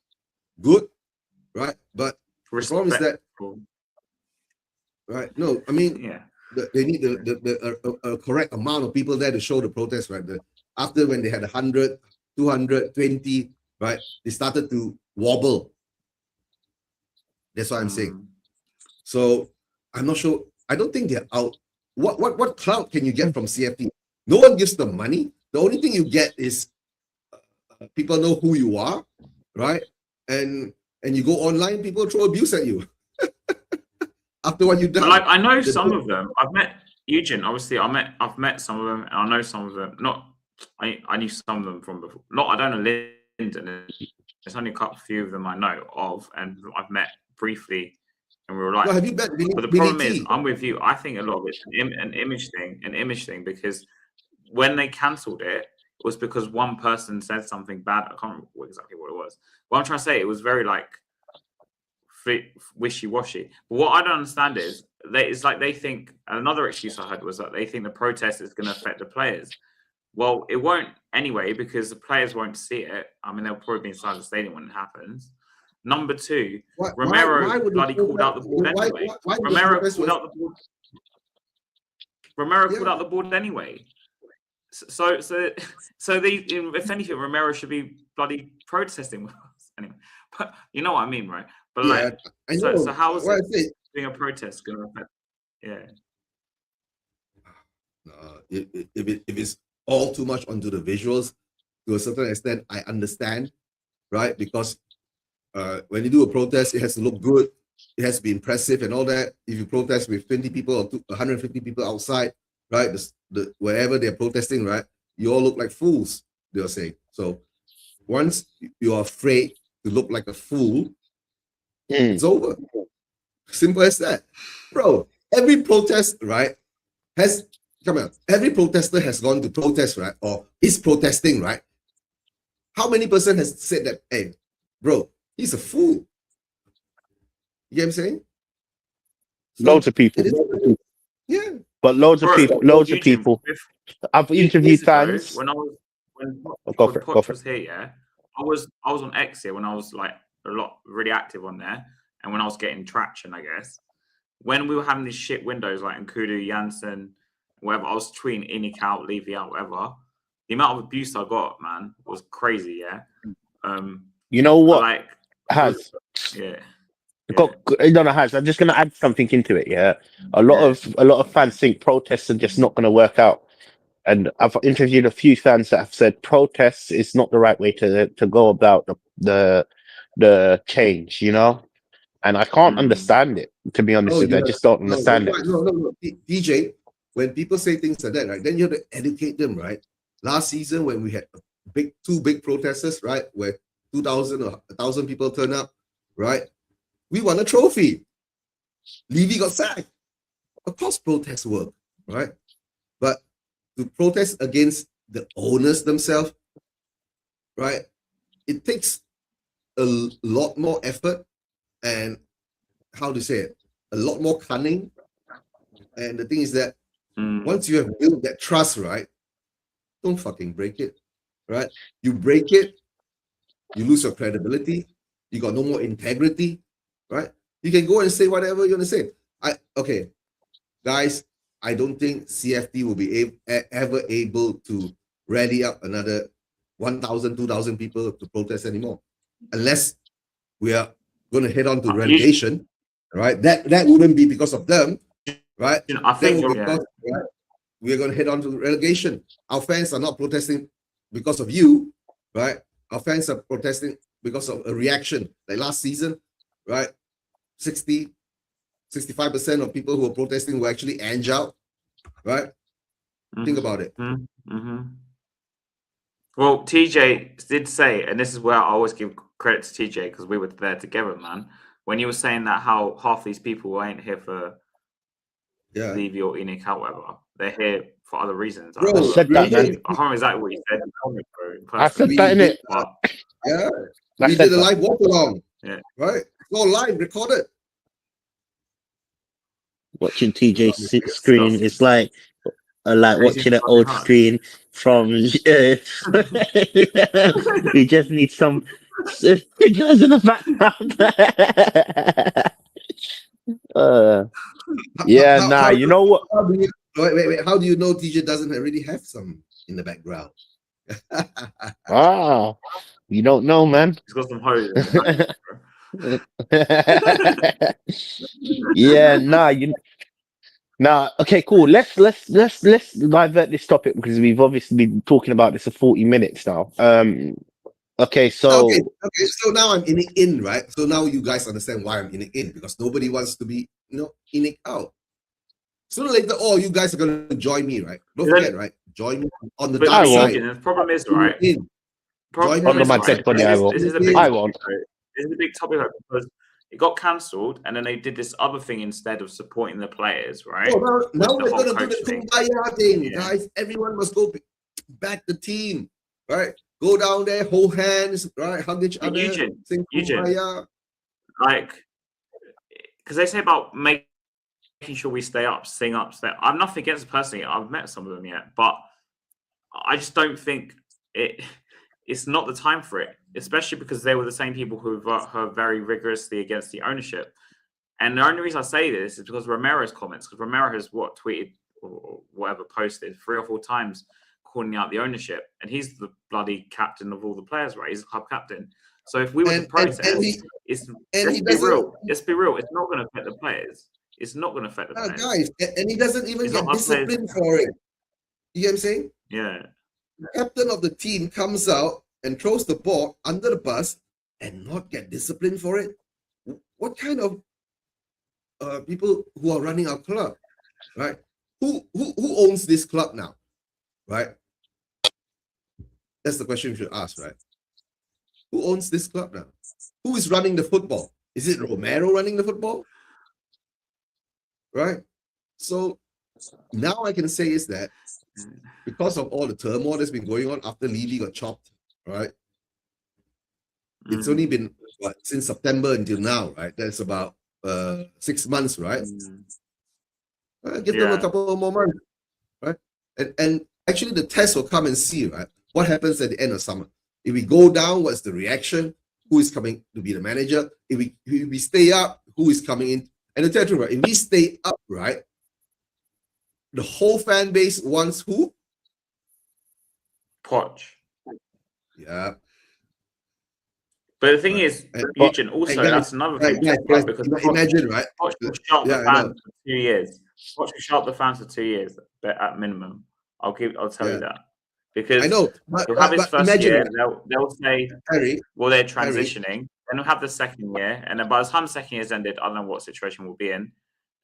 [SPEAKER 2] good, right? But the problem is that, right? No, I mean,
[SPEAKER 1] yeah,
[SPEAKER 2] they need a correct amount of people there to show the protest, right? After when they had 100, 220, right? They started to wobble. That's what I'm saying. So I'm not sure. I don't think they're out. What clout can you get from CFT? No one gives them money. The only thing you get is people know who you are, right? And you go online, people throw abuse at you after what you've done.
[SPEAKER 1] But like I know some of them. I've met Eugene. Obviously, I've met some of them, and I know some of them. I knew some of them from before. I don't know Lyndon. There's only a few of them I know of, and I've met briefly, and we were like.
[SPEAKER 2] No, have you met Billy,
[SPEAKER 1] but the problem is, I'm with you. I think a lot of it's an image thing, because when they cancelled it, it was because one person said something bad. I can't remember exactly what it was. What I'm trying to say, it was very like wishy-washy. But what I don't understand is they think, another excuse I heard was that they think the protest is going to affect the players. Well, it won't anyway, because the players won't see it. I mean, they'll probably be inside the stadium when it happens. Number two, Romero bloody called out the board anyway. Romero called out the board. Romero called out the board anyway. So they, if anything, Romero should be bloody protesting with us anyway. But you know what I mean, right? But like, so how is it doing a protest going to affect? Yeah.
[SPEAKER 2] If it's all too much onto the visuals, to a certain extent, I understand, right? Because when you do a protest, it has to look good, it has to be impressive and all that. If you protest with 20 people or 150 people outside, right, wherever they're protesting, right, you all look like fools, they'll say. So once you're afraid to look like a fool, it's over. Simple as that. Bro, every protest, right, every protester has gone to protest, right, or is protesting, right? How many person has said that, hey, bro, he's a fool? You get what I'm saying? So
[SPEAKER 3] loads of people.
[SPEAKER 2] Yeah.
[SPEAKER 3] But loads of people. I've interviewed fans.
[SPEAKER 1] When
[SPEAKER 3] Poch
[SPEAKER 1] was here, yeah, I was on X here when I was like really active on there, and when I was getting traction, I guess. When we were having these shit windows like Nkudu, Janssen, whatever, I was tweeting Inik out, Levy out, whatever. The amount of abuse I got, man, was crazy. Yeah.
[SPEAKER 3] You know what?
[SPEAKER 1] Like
[SPEAKER 3] Has
[SPEAKER 1] yeah.
[SPEAKER 3] Has. I'm just gonna add something into it. Yeah, a lot of fans think protests are just not gonna work out, and I've interviewed a few fans that have said protests is not the right way to go about the change. You know, and I can't understand it, to be honest with you. I just don't understand it.
[SPEAKER 2] No, DJ. When people say things like that, right, then you have to educate them, right? Last season when we had two big protesters, right, where 2,000 or 1,000 people turn up, right? We won a trophy. Levy got sacked. Of course, protests work, right? But to protest against the owners themselves, right? It takes a lot more effort and, how to say it, a lot more cunning. And the thing is that once you have built that trust, right, don't fucking break it, right? You break it, you lose your credibility. You got no more integrity. Right? You can go and say whatever you want to say. Okay, guys, I don't think CFT will be ever able to rally up another 1,000, 2,000 people to protest anymore, unless we are going to head on to relegation. Right? That wouldn't be because of them, right?
[SPEAKER 1] I think
[SPEAKER 2] right, we are going to head on to relegation. Our fans are not protesting because of you, right? Our fans are protesting because of a reaction like last season, right? 65% of people who are protesting were actually out, right? Think about it.
[SPEAKER 1] Well, TJ did say, and this is where I always give credit to TJ because we were there together, man. When you were saying that how half these people ain't here for Levy or Enoch, however, they're here for other reasons.
[SPEAKER 2] Bro,
[SPEAKER 3] I said that, man.
[SPEAKER 1] I can't exactly what you said.
[SPEAKER 3] I said that, innit?
[SPEAKER 2] Yeah.
[SPEAKER 3] I
[SPEAKER 2] We
[SPEAKER 3] said
[SPEAKER 2] did a
[SPEAKER 3] that.
[SPEAKER 2] live walk along.
[SPEAKER 1] Yeah.
[SPEAKER 2] Right? It's all live, recorded.
[SPEAKER 3] Watching TJ's screen is like watching an old screen from. We just need some pictures in the background. You know what?
[SPEAKER 2] Wait. How do you know TJ doesn't already have some in the background?
[SPEAKER 3] You don't know, man.
[SPEAKER 1] He's got some hose.
[SPEAKER 3] Okay, cool. Let's divert this topic because we've obviously been talking about this for 40 minutes now. Okay, so
[SPEAKER 2] now I'm in, right? So now you guys understand why I'm in because nobody wants to be, in it out. Sooner or later, you guys are gonna join me, right? Don't forget, right? Join me on the dark side.
[SPEAKER 1] The problem is, right?
[SPEAKER 3] On my dead body, I will.
[SPEAKER 1] This is a big topic because it got cancelled, and then they did this other thing instead of supporting the players, right?
[SPEAKER 2] Now we're gonna do the kumbaya thing, guys. Everyone must go back the team, right? Go down there, hold hands, right? Hug each other, sing kumbaya.
[SPEAKER 1] Like, because they say about making sure we stay up, sing up, stay up. I'm nothing against it personally. I've met some of them yet, but I just don't think it's not the time for it, especially because they were the same people who are very rigorously against the ownership. And the only reason I say this is because Romero's comments, because Romero has tweeted or whatever, posted 3 or 4 times calling out the ownership, and he's the bloody captain of all the players, right? He's the club captain. So if we were to protest, let's be real. It's not going to affect the players. It's not going to affect the players.
[SPEAKER 2] Guys, and he doesn't even get disciplined for it. You get what I'm saying?
[SPEAKER 1] Yeah.
[SPEAKER 2] The captain of the team comes out and throws the ball under the bus and not get disciplined for it. What kind of people who are running our club, right? Who owns this club now, right? That's the question we should ask, right? Who owns this club now? Who is running the football? Is it Romero running the football? Right? So now I can say is that because of all the turmoil that's been going on after Levy got chopped, right? It's only been since September until now, right? That's about 6 months, right? Give them a couple more months, right? And actually the test will come and see, right? What happens at the end of summer? If we go down, what's the reaction? Who is coming to be the manager? If we stay up, who is coming in? And the tell you, right? If we stay up, right? The whole fan base wants who?
[SPEAKER 1] Poch.
[SPEAKER 2] Yeah.
[SPEAKER 1] But the thing is, Eugene, also, that's another thing. Because
[SPEAKER 2] imagine, right?
[SPEAKER 1] Poch will shut the fans for 2 years. Poch will shut the fans for 2 years, at minimum. I'll tell you that. Because
[SPEAKER 2] I know,
[SPEAKER 1] he'll have his first year, they'll say,
[SPEAKER 2] Harry,
[SPEAKER 1] they're transitioning. Then he'll have the second year, and then by the time the second year's ended, I don't know what situation we'll be in.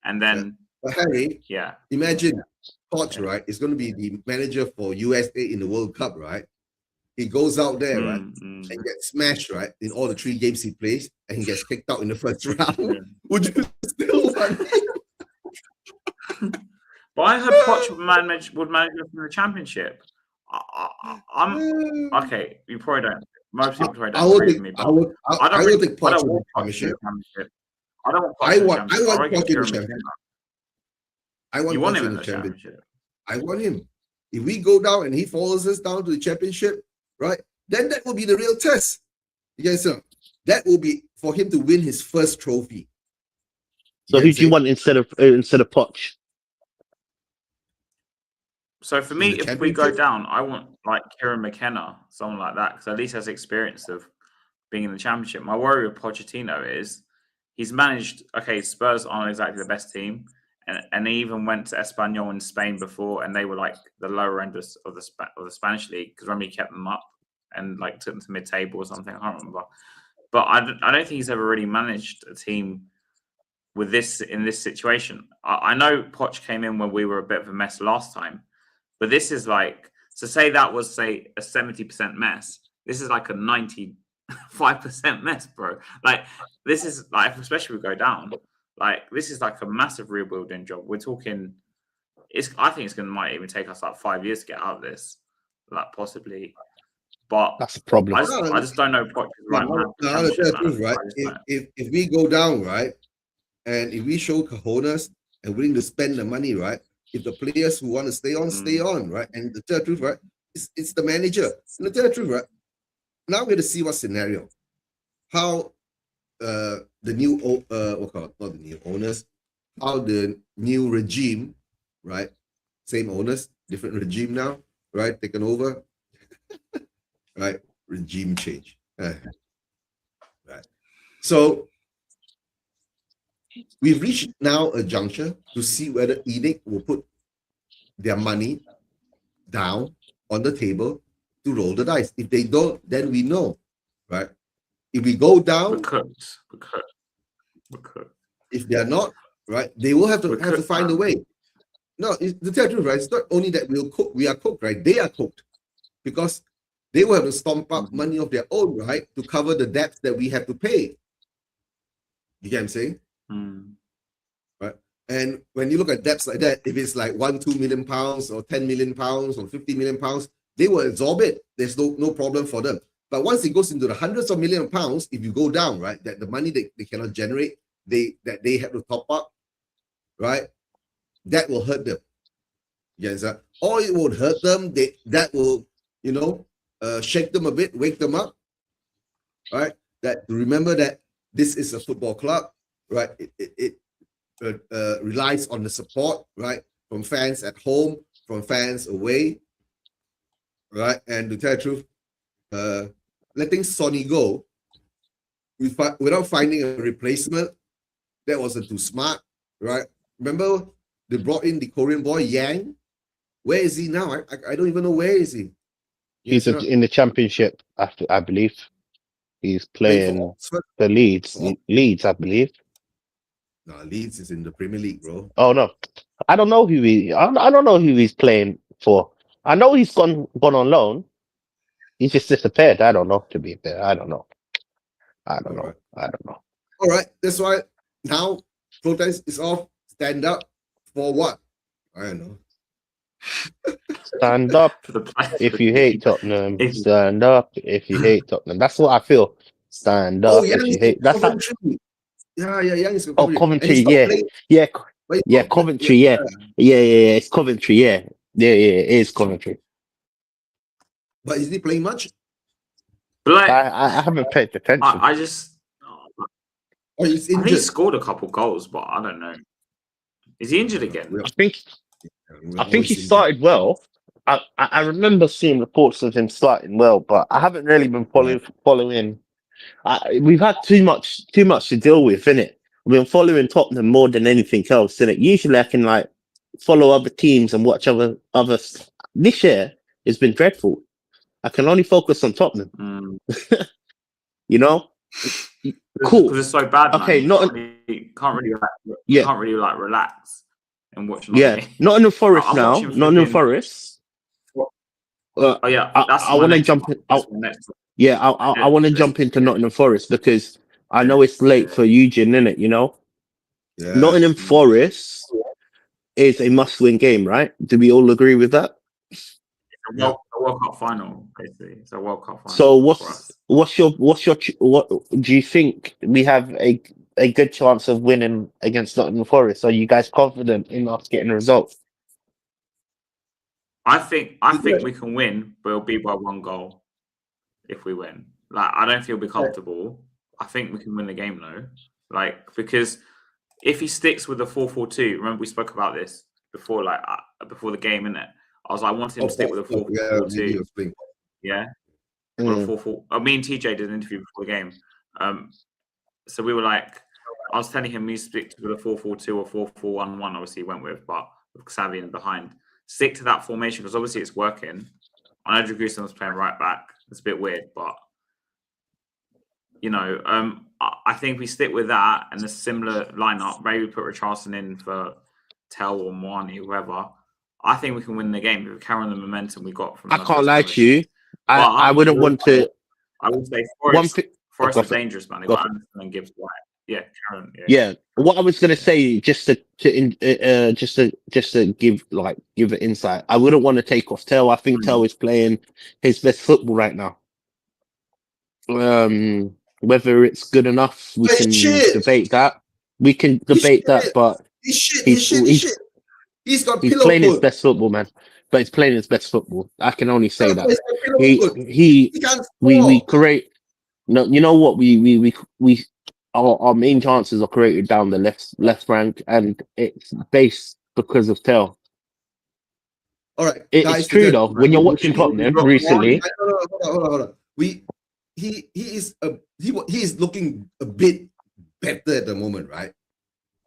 [SPEAKER 1] And then,
[SPEAKER 2] but Harry, imagine Poch, right, is going to be the manager for USA in the World Cup, right? He goes out there, right, and gets smashed, right, in all the 3 games he plays, and he gets kicked out in the first round. Would you still want him?
[SPEAKER 1] But I heard Poch would manage them from the Championship. I'm okay. You probably don't. Most people probably don't agree with me. But I don't think Poch will win the Championship. I don't want Poch in the Championship.
[SPEAKER 2] I want him in the Championship. I want him. If we go down and he follows us down to the Championship, right, then that will be the real test. You guys know that will be for him to win his first trophy.
[SPEAKER 3] So who do you want instead of Poch?
[SPEAKER 1] So for me, if we go down, I want like Kieran McKenna, someone like that, because at least has experience of being in the Championship. My worry with Pochettino is he's managed. Okay, Spurs aren't exactly the best team, and he even went to Espanyol in Spain before, and they were like the lower end of the Spanish league because remember he kept them up and like took them to mid-table or something. I can't remember, but I don't think he's ever really managed a team with this in this situation. I know Poch came in when we were a bit of a mess last time. But this is like, so say that was, say, a 70% mess. This is like a 90% 5% mess, bro. Like this is like, especially if we go down, like this is like a massive rebuilding job. We're talking. I think it's might even take us like 5 years to get out of this, like possibly. But
[SPEAKER 3] That's a problem.
[SPEAKER 1] I just don't know Poch's right now.
[SPEAKER 2] Now, the truth, right? If we go down, right, and if we show cojones and willing to spend the money, right, if the players who want to stay on, right, and the third truth, right, it's the manager. And the third truth, right, now we're going to see what scenario, how the new, not the new owners, how the new regime, right, same owners, different regime now, right, taken over, right, regime change, right. So we've reached now a juncture to see whether Edict will put their money down on the table to roll the dice. If they don't, then we know, right? If we go down,
[SPEAKER 1] we're cooked.
[SPEAKER 2] If they are not, right, they will have to find a way. No, the truth, right? It's not only that we are cooked, right? They are cooked because they will have to stomp up money of their own, right, to cover the debts that we have to pay. You get what I'm saying? Right. And when you look at debts like that, if it's like £1-2 million or 10 million pounds or 50 million pounds, they will absorb it. There's no problem for them. But once it goes into the hundreds of million pounds, if you go down, right, that the money they cannot generate, that they have to top up, right, that will hurt them. Yes, or it won't hurt them. That will, shake them a bit, wake them up, right? That remember that this is a football club, right? It relies on the support, right, from fans at home, from fans away, right? And to tell the truth, letting Sonny go without finding a replacement, that wasn't too smart, right? Remember they brought in the Korean boy Yang. Where is he now? I don't even know where is he.
[SPEAKER 3] He's in the championship, I believe. He's playing the Leeds, I believe.
[SPEAKER 2] No, Leeds is in the Premier League, bro.
[SPEAKER 3] Oh no, I don't know who I don't know who he's playing for. I know he's gone on loan. He's just disappeared. I don't know, to be fair. I don't know. I don't know.
[SPEAKER 2] All right, that's why now protest is off. Stand up for what? I don't know.
[SPEAKER 3] Stand up if you hate Tottenham. Stand up if you hate Tottenham. That's what I feel. Stand up if you hate. That's how.
[SPEAKER 2] Yeah. It's
[SPEAKER 3] Coventry. Yeah. Coventry. Yeah. It's Coventry. Yeah. It is Coventry.
[SPEAKER 2] But is he playing much?
[SPEAKER 1] Like,
[SPEAKER 3] I haven't paid attention.
[SPEAKER 1] I just.
[SPEAKER 2] Oh, he's injured.
[SPEAKER 1] I think he scored a couple goals, but I don't know. Is he injured again?
[SPEAKER 3] I think he started well. I remember seeing reports of him starting well, but I haven't really been following. We've had too much to deal with, innit? We've been following Tottenham more than anything else, innit? Usually I can like follow other teams and watch other. This year it's been dreadful. I can only focus on Tottenham. You know? Cool.
[SPEAKER 1] Because it's so bad.
[SPEAKER 3] Okay,
[SPEAKER 1] man. Can't really like relax and watch.
[SPEAKER 3] Nottingham Forest now. Nottingham Forest. I want to jump in. I want to jump into Nottingham Forest because I know it's late for Eugene, innit? You know, Nottingham Forest is a must-win game, right? Do we all agree with that?
[SPEAKER 1] It's a World Cup final, basically. It's a World Cup final.
[SPEAKER 3] So what do you think we have a good chance of winning against Nottingham Forest? Are you guys confident in us getting a result?
[SPEAKER 1] I think we can win, but it'll be by 1 goal if we win. Like, I don't feel we'll be comfortable. I think we can win the game though. Like, because if he sticks with the 4-4-2, remember we spoke about this before, like before the game, innit? I was like, I wanted him to stick with a 4-4-2. Yeah. Or a 4-4. Me and TJ did an interview before the game. So we were like, I was telling him we stick with a 4-4-2 or 4-4-1-1. Obviously, he went with, but with Xavi in behind. Stick to that formation because obviously it's working. I know Drew Goosen was playing right back. It's a bit weird, but I think we stick with that and a similar lineup. Maybe put Richarlison in for Tell or Moani, whoever. I think we can win the game if we carry on the momentum we got from.
[SPEAKER 3] I can't lie to you. I wouldn't want to.
[SPEAKER 1] I would say
[SPEAKER 3] One
[SPEAKER 1] Forest.
[SPEAKER 3] thing.
[SPEAKER 1] Forest
[SPEAKER 3] Go
[SPEAKER 1] are
[SPEAKER 3] for it.
[SPEAKER 1] dangerous, man. They
[SPEAKER 3] Go
[SPEAKER 1] got
[SPEAKER 3] for it.
[SPEAKER 1] Anderson and Gibbs White. Yeah, Karen.
[SPEAKER 3] Yeah, what I was gonna say, just to give an insight. I wouldn't want to take off Tell. I think Tell is playing his best football right now. Whether it's good enough, we
[SPEAKER 2] But
[SPEAKER 3] can
[SPEAKER 2] shit.
[SPEAKER 3] debate that. We can
[SPEAKER 2] He's
[SPEAKER 3] debate that,
[SPEAKER 2] shit.
[SPEAKER 3] but
[SPEAKER 2] He's shit.
[SPEAKER 3] he's
[SPEAKER 2] He's got
[SPEAKER 3] he's
[SPEAKER 2] pillow
[SPEAKER 3] playing his
[SPEAKER 2] foot.
[SPEAKER 3] best football, man. But he's playing his best football. I can only say that.
[SPEAKER 2] He's got pillow
[SPEAKER 3] He
[SPEAKER 2] foot.
[SPEAKER 3] he
[SPEAKER 2] He can't
[SPEAKER 3] we
[SPEAKER 2] score.
[SPEAKER 3] create. No, you know what? Our main chances are created down the left flank, and it's based because of Tell.
[SPEAKER 2] All right,
[SPEAKER 3] It's
[SPEAKER 2] guys.
[SPEAKER 3] true though. When you're watching Tottenham recently,
[SPEAKER 2] Hold on. He is looking a bit better at the moment, right?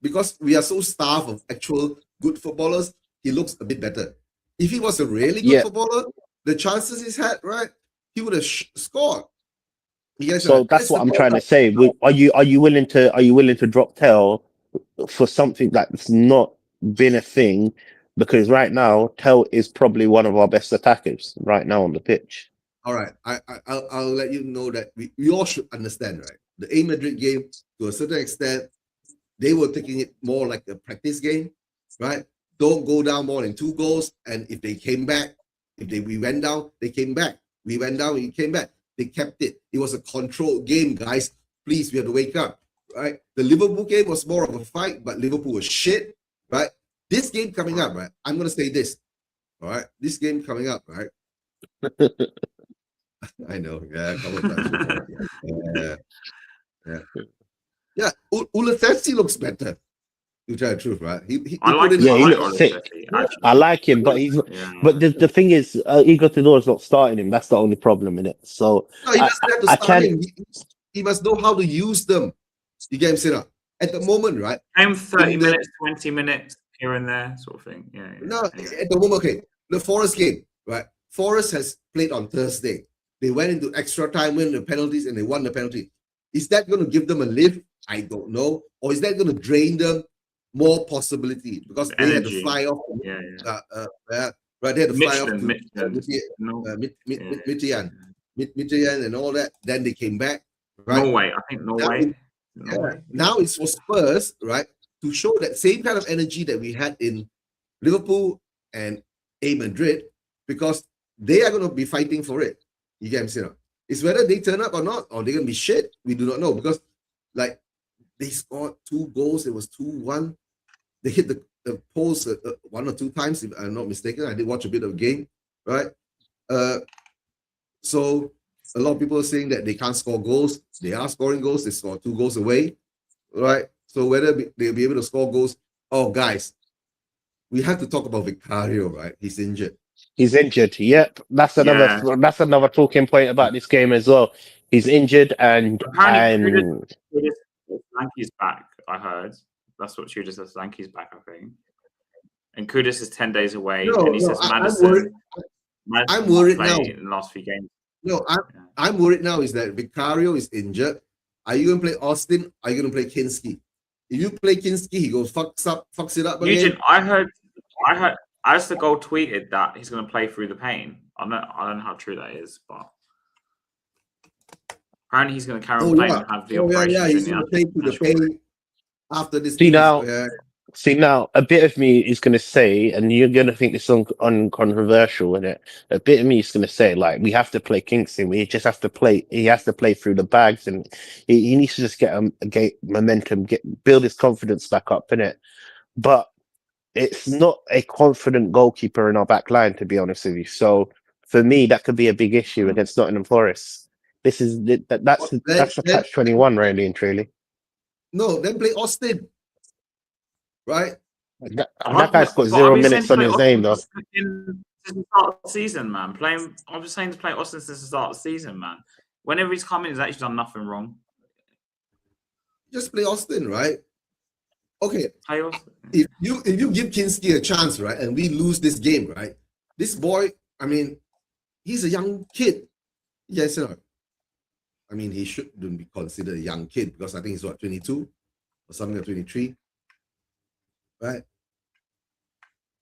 [SPEAKER 2] Because we are so starved of actual good footballers, he looks a bit better. If he was a really good footballer, the chances he's had, right, he would have scored. Yes,
[SPEAKER 3] so that's what I'm trying to say. Are you willing to drop Tell for something that's not been a thing? Because right now, Tell is probably one of our best attackers right now on the pitch.
[SPEAKER 2] All right, I'll let you know that we all should understand, right? The A Madrid game, to a certain extent, they were taking it more like a practice game, right? Don't go down more than 2 goals, and if they came back, we went down, they came back. We went down, we came back. They kept it. It was a controlled game, guys. Please, we have to wake up, right? The Liverpool game was more of a fight, but Liverpool was shit, right? This game coming up, right? I'm gonna say this, all right? This game coming up, right? I know, yeah, yeah. Ulatesi looks better. To tell the truth, right?
[SPEAKER 1] I like him.
[SPEAKER 3] Yeah, he looks sick. I like him, but he's. But the thing is, Igor Tudor's not starting him. That's the only problem in it. So
[SPEAKER 2] no, he doesn't have to start him. He must know how to use them. You get him set up at the moment, right?
[SPEAKER 1] Game 30 minutes, 20 minutes here and there, sort of thing. Yeah.
[SPEAKER 2] No, at the moment, okay. The Forest game, right? Forest has played on Thursday. They went into extra time, win the penalties, and they won the penalty. Is that going to give them a lift? I don't know. Or is that going to drain them? More possibility because they had to fly off. Right, they had to fly off to Midtjylland and all that. Then they came back. Right?
[SPEAKER 1] Norway, I think Norway.
[SPEAKER 2] Now it's for Spurs, right, to show that same kind of energy that we had in Liverpool and A Madrid, because they are going to be fighting for it. You get what I'm saying? It's whether they turn up or not, or they're going to be shit. We do not know because, like, they scored 2 goals. It was 2-1. They hit the post 1 or 2 times, if I'm not mistaken. I did watch a bit of the game, right? So a lot of people are saying that they can't score goals. They are scoring goals. They scored 2 goals away, right? So whether they'll be able to score goals. Oh, guys, we have to talk about Vicario, right? He's injured.
[SPEAKER 3] He's injured. Yep, that's another talking point about this game as well. He's injured, and
[SPEAKER 1] Lanky's back. I heard that's what Tudor says. Lanky's back, I think. And Kudus is 10 days away, and he says Madison.
[SPEAKER 2] I'm worried now.
[SPEAKER 1] In the last few games.
[SPEAKER 2] No, I'm worried now is that Vicario is injured. Are you going to play Austin? Are you going to play Kinski? If you play Kinski, he goes fucks it up again.
[SPEAKER 1] Eugene, I heard. As the goal tweeted that he's going to play through the pain. I don't know how true that is, but apparently he's going to carry on playing and have the operation.
[SPEAKER 2] Yeah, he's going to play through the pain after this.
[SPEAKER 3] See now, a bit of me is going to say, and you're going to think this is uncontroversial, in it. A bit of me is going to say, like, we have to play Kingston. We just have to play. He has to play through the bags, and he needs to just get momentum, build his confidence back up, innit? But it's not a confident goalkeeper in our back line, to be honest with you. So for me, that could be a big issue against Nottingham Forest. That's a catch-21, really and truly.
[SPEAKER 2] No, then play Austin. Right?
[SPEAKER 3] That guy's got 0 minutes on his name, though.
[SPEAKER 1] Since the start of the season, man. I was saying to play Austin since the start of the season, man. Whenever he's come in, he's actually done nothing wrong.
[SPEAKER 2] Just play Austin, right? Okay.
[SPEAKER 1] Play Austin.
[SPEAKER 2] If you give Kinski a chance, right, and we lose this game, right? This boy, I mean, he's a young kid. Yes, sir. I mean, he shouldn't be considered a young kid because I think he's 22 or something like 23. Right.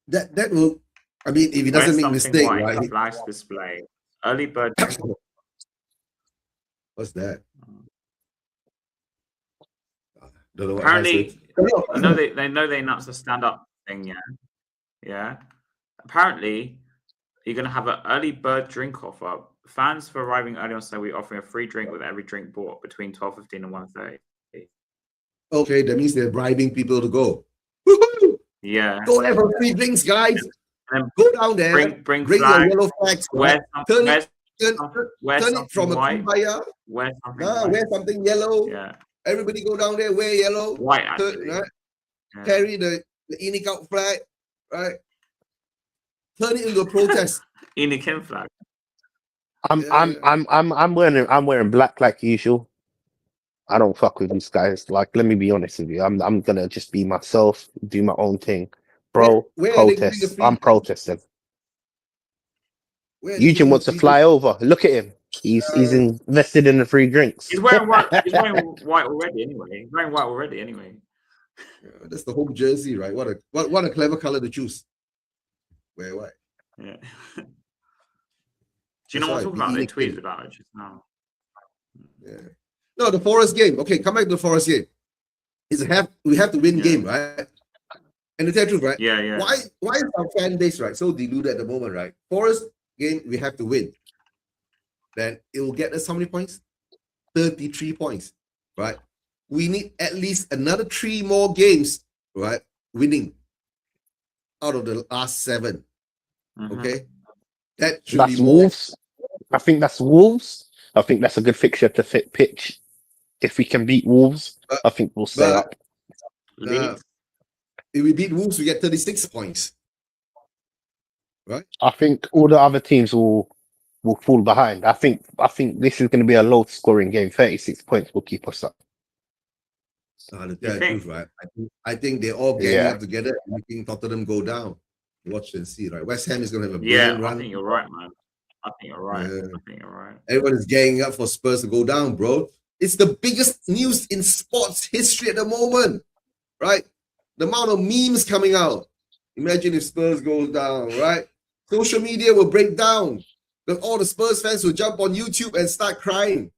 [SPEAKER 2] That will. I mean, if he doesn't make a mistake, right?
[SPEAKER 1] Flash display. Early bird.
[SPEAKER 2] What's that? Don't know what
[SPEAKER 1] Apparently,
[SPEAKER 2] I
[SPEAKER 1] know they announced the stand-up thing. Yeah, yeah. Apparently, you're gonna have an early bird drink offer. Fans for arriving early on Sunday, we're offering a free drink with every drink bought between 12:15 and 1:30.
[SPEAKER 2] Okay, that means they're bribing people to go. Woo-hoo!
[SPEAKER 1] Yeah.
[SPEAKER 2] Go there for free drinks, guys.
[SPEAKER 1] And
[SPEAKER 2] Go down there.
[SPEAKER 1] bring
[SPEAKER 2] your
[SPEAKER 1] flags.
[SPEAKER 2] yellow flags.
[SPEAKER 1] Wear
[SPEAKER 2] Turn
[SPEAKER 1] it
[SPEAKER 2] from
[SPEAKER 1] white.
[SPEAKER 2] a kumbaya.
[SPEAKER 1] Wear something white.
[SPEAKER 2] Wear something yellow.
[SPEAKER 1] Yeah.
[SPEAKER 2] Everybody go down there, wear yellow.
[SPEAKER 1] White, actually.
[SPEAKER 2] Right?
[SPEAKER 1] Yeah.
[SPEAKER 2] Carry the Inic out flag, right? Turn it into a protest.
[SPEAKER 1] Inikin flag.
[SPEAKER 3] I'm wearing black like usual. I don't fuck with these guys. Like, let me be honest with you. I'm gonna just be myself, do my own thing, bro.
[SPEAKER 2] Where
[SPEAKER 3] protest. I'm protesting. Eugene wants to fly over. Look at him. He's invested in the free drinks.
[SPEAKER 1] He's wearing white. He's wearing white already. Anyway, he's wearing white already. Anyway.
[SPEAKER 2] Yeah, that's the home jersey, right? What a clever color to choose. Wear white.
[SPEAKER 1] Yeah. Do you know what I'm talking about? They tweeted about it just now.
[SPEAKER 2] Yeah. No, the Forest game. Okay, come back to the Forest game. We have to win game, right? And to tell the truth, right?
[SPEAKER 1] Yeah.
[SPEAKER 2] Why is our fan base, right, so deluded at the moment, right? Forest game, we have to win. Then it will get us how many points? 33 points, right? We need at least another 3 more games, right? Winning out of the last 7. Okay, that should
[SPEAKER 3] that's
[SPEAKER 2] be more.
[SPEAKER 3] Wolves. I think that's Wolves. I think that's a good fixture to fit pitch. If we can beat Wolves, I think we'll stay up.
[SPEAKER 2] If we beat Wolves, we get 36 points. Right?
[SPEAKER 3] I think all the other teams will fall behind. I think this is going to be a low scoring game. 36 points will keep us up.
[SPEAKER 2] To tell the truth, right? I think they're all getting up together and making Tottenham go down. Watch and see, right? West Ham is going to have a brilliant run.
[SPEAKER 1] I think you're right, man. I think you're right.
[SPEAKER 2] Everyone is ganging up for Spurs to go down, bro. It's the biggest news in sports history at the moment, right? The amount of memes coming out. Imagine if Spurs goes down, right? Social media will break down. All the Spurs fans will jump on YouTube and start crying.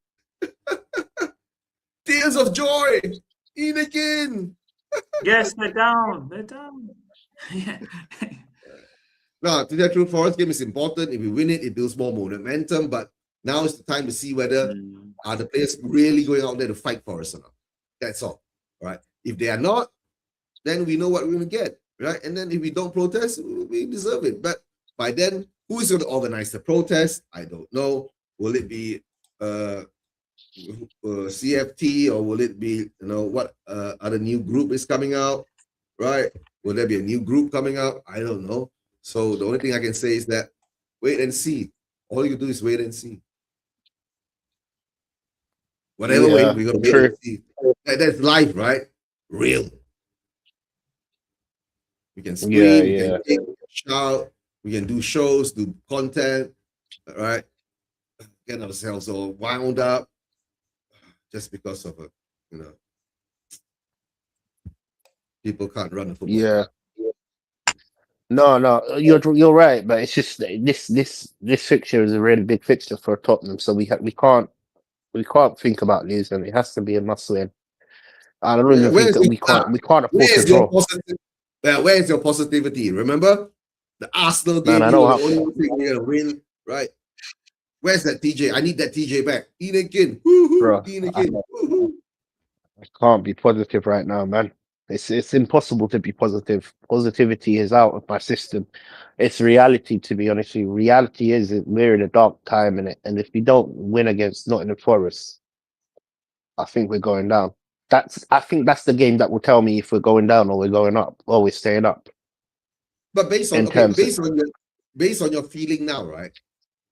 [SPEAKER 2] Tears of joy. In again.
[SPEAKER 1] Yes, they're down. They're down. Yeah.
[SPEAKER 2] Now, to tell the truth, Forest game is important. If we win it, it builds more momentum. But now is the time to see whether are the players really going out there to fight for us or not. That's all, right? If they are not, then we know what we're going to get, right? And then if we don't protest, we deserve it. But by then, who is going to organize the protest? I don't know. Will it be CFT, or will it be, what other new group is coming out, right? Will there be a new group coming out? I don't know. So the only thing I can say is that wait and see. All you do is wait and see. Whatever way we're going to wait and see. That's life, right? Real. We can scream, we can kick, shout, we can do shows, do content, right? Get ourselves all wound up just because of people can't run a football.
[SPEAKER 3] Yeah. No, you're right, but it's just this fixture is a really big fixture for Tottenham, so we can't think about losing. It has to be a must win. I don't even think we can't afford to draw.
[SPEAKER 2] Where is your positivity? Remember the Arsenal game? The only thing we're gonna win, right? Where's that TJ? I need that TJ back. Eat again.
[SPEAKER 3] Bro, I can't be positive right now, man. It's impossible to be positive. Positivity is out of my system. It's reality, to be honest with you. Reality is that we're in a dark time in it, and if we don't win against Nottingham Forest, I think we're going down. I think that's the game that will tell me if we're going down or we're going up or we're staying up.
[SPEAKER 2] But based on your feeling now, right?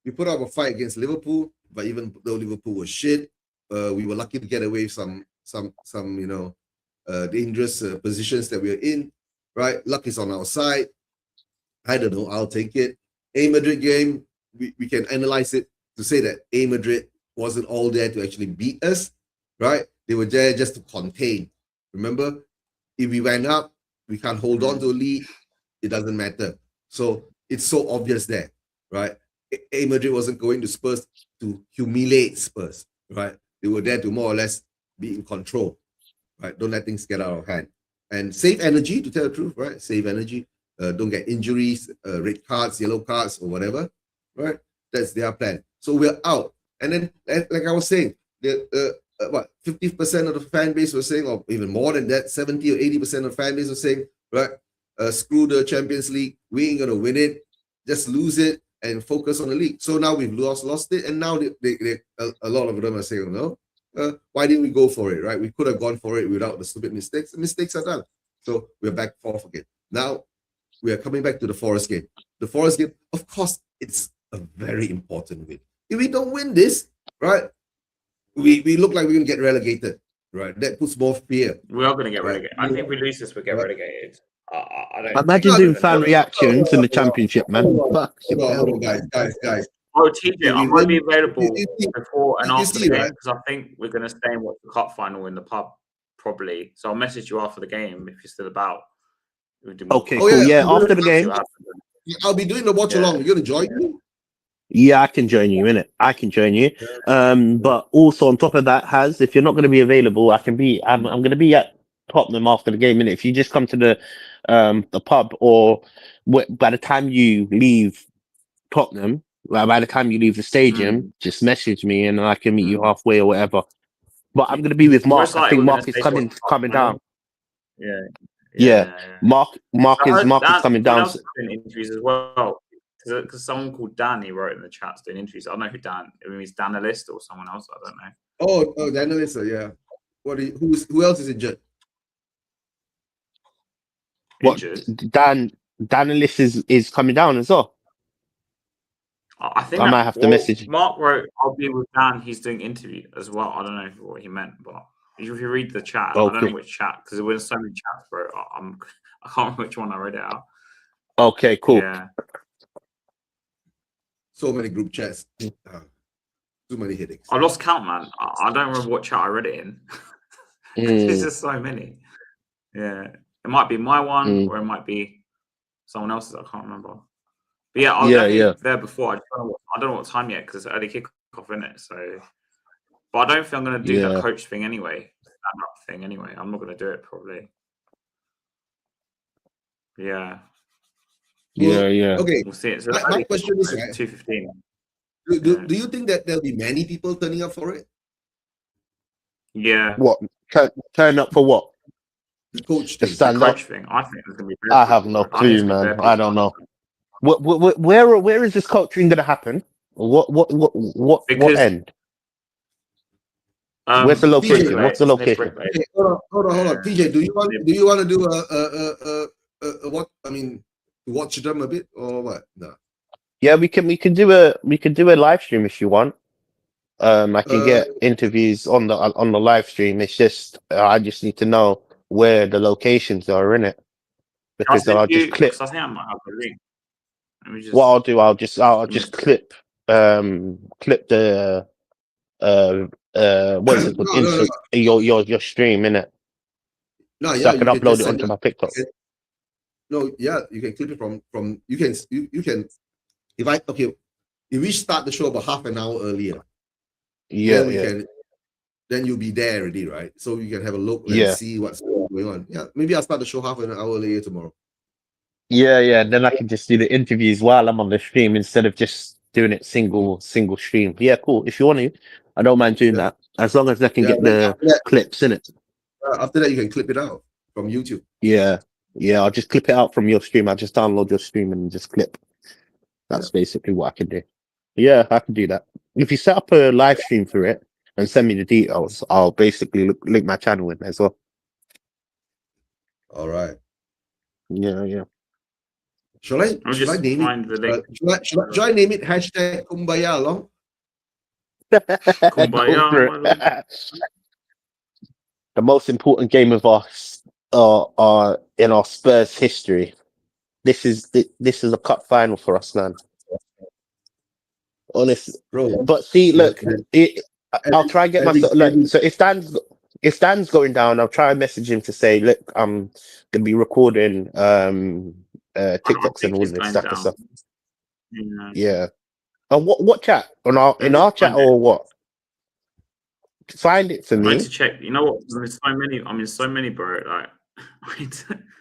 [SPEAKER 2] We put up a fight against Liverpool, but even though Liverpool was shit, we were lucky to get away some dangerous positions that we're in, right? Luck is on our side. I don't know. I'll take it. A Madrid game, we can analyze it to say that A Madrid wasn't all there to actually beat us, right? They were there just to contain. Remember, if we went up, we can't hold on to a lead. It doesn't matter. So it's so obvious there, right? A Madrid wasn't going to Spurs to humiliate Spurs. right? They were there to more or less be in control, right? Don't let things get out of hand. And save energy, to tell the truth, right? Save energy. Don't get injuries, red cards, yellow cards, or whatever, right? That's their plan. So we're out. And then, like I was saying, what 50% of the fan base was saying, or even more than that, 70 or 80% of the fan base was saying, right, screw the Champions League, we ain't gonna win it, just lose it and focus on the league. So now we've lost it, and now a lot of them are saying, no, why didn't we go for it, right? We could have gone for it without the stupid mistakes. The mistakes are done. So we're back forth again. Now we are coming back to the Forest game. The Forest game, of course, it's a very important win. If we don't win this, right, we look like we're going to get relegated, right? That puts more fear.
[SPEAKER 1] We are going to get relegated. I think if we lose this, we get relegated. I don't
[SPEAKER 3] Imagine
[SPEAKER 1] think
[SPEAKER 3] doing fan reactions in the Championship, man. Fuck.
[SPEAKER 2] Hold on, guys.
[SPEAKER 1] Oh, TJ, I might be available
[SPEAKER 2] you
[SPEAKER 1] before and after the game
[SPEAKER 2] right?
[SPEAKER 1] because I think we're going to stay and watch the cup final in the pub, probably. So I'll message you after the game if you're still about.
[SPEAKER 3] Okay, cool. Yeah, after the game.
[SPEAKER 2] I'll be doing the watch along. You're going to join me?
[SPEAKER 3] Yeah, I can join you in it. I can join you. But also on top of that, if you're not going to be available, I'm going to be at Tottenham after the game. And if you just come to the pub, or by the time you leave Tottenham, by the time you leave the stadium, just message me and I can meet you halfway or whatever. But I'm going to be with Mark. I think Mark is coming down. Yeah. Mark is coming down.
[SPEAKER 1] Doing interviews as well. Because someone called Dan, he wrote in the chat doing interviews. I don't know who Dan. I mean, he's Dan analyst or someone else. I don't know.
[SPEAKER 2] Oh, the analyst. Yeah. Who else is injured?
[SPEAKER 3] What Dan analyst is coming down as well.
[SPEAKER 1] I think
[SPEAKER 3] I might have to message.
[SPEAKER 1] Mark wrote, "I'll be with Dan. He's doing interview as well." I don't know what he meant, but if you read the chat, I don't know which chat because there were so many chats, bro. I can't remember which one I read it out.
[SPEAKER 3] Okay, cool.
[SPEAKER 1] Yeah.
[SPEAKER 2] So many group chats. Too many headaches.
[SPEAKER 1] I lost count, man. I don't remember what chat I read it in. There's just so many. Yeah. It might be my one or it might be someone else's. I can't remember. But yeah, I was definitely there before. I don't know what time yet because it's early kickoff, isn't it? So, but I don't think I'm going to do that coach thing anyway. Stand-up thing anyway. I'm not going to do it probably. Yeah.
[SPEAKER 3] Yeah.
[SPEAKER 2] Okay.
[SPEAKER 1] We'll see it. So
[SPEAKER 2] my question is, right,
[SPEAKER 1] 2:15.
[SPEAKER 2] Do you think that there'll be many people turning up for it?
[SPEAKER 1] Yeah.
[SPEAKER 3] What? Turn up for what?
[SPEAKER 2] The coach
[SPEAKER 3] thing.
[SPEAKER 2] stand
[SPEAKER 3] up
[SPEAKER 1] thing. I think it's gonna be.
[SPEAKER 3] I have no clue, man. I don't know. Where is this coaching gonna happen? What end? Where's the location?
[SPEAKER 2] TJ,
[SPEAKER 3] What's the location?
[SPEAKER 2] Okay, hold on. TJ, do you want to do a what? I mean, watch them a bit or what? No.
[SPEAKER 3] Yeah, we can do a live stream if you want. I can get interviews on the live stream. It's just I just need to know where the locations are in it because I'll just clip.
[SPEAKER 1] I think I might have the link.
[SPEAKER 3] What I'll do, I'll just clip the what is it called? Your stream in it.
[SPEAKER 2] No,
[SPEAKER 3] so I can upload it onto my TikTok.
[SPEAKER 2] No, yeah, you can clip it from you can if we start the show about half an hour earlier, then you'll be there already, right? So you can have a look and see what's going on. Yeah, maybe I'll start the show half an hour earlier tomorrow.
[SPEAKER 3] Yeah. Then I can just do the interviews while I'm on the stream instead of just doing it single stream. Yeah, cool. If you want to, I don't mind doing that as long as I can get the clips in it.
[SPEAKER 2] After that, you can clip it out from YouTube.
[SPEAKER 3] Yeah. I'll just clip it out from your stream. I'll just download your stream and just clip. That's basically what I can do. Yeah, I can do that. If you set up a live stream for it and send me the details, I'll basically link my channel in as well.
[SPEAKER 2] All right.
[SPEAKER 3] Yeah.
[SPEAKER 2] Should I name it? Should I name it hashtag Kumbaya along?
[SPEAKER 1] Kumbaya.
[SPEAKER 3] The most important game of our in our Spurs history. This is a cup final for us, man. Honestly,
[SPEAKER 2] bro.
[SPEAKER 3] But see, look, I'll try and get myself. So if Dan's going down, I'll try and message him to say, look, I'm gonna be recording TikToks and all this stuff. Yeah. And what chat in our chat or what? find it for
[SPEAKER 1] I need
[SPEAKER 3] me.
[SPEAKER 1] to check. You know what? I'm in so many, bro. Like,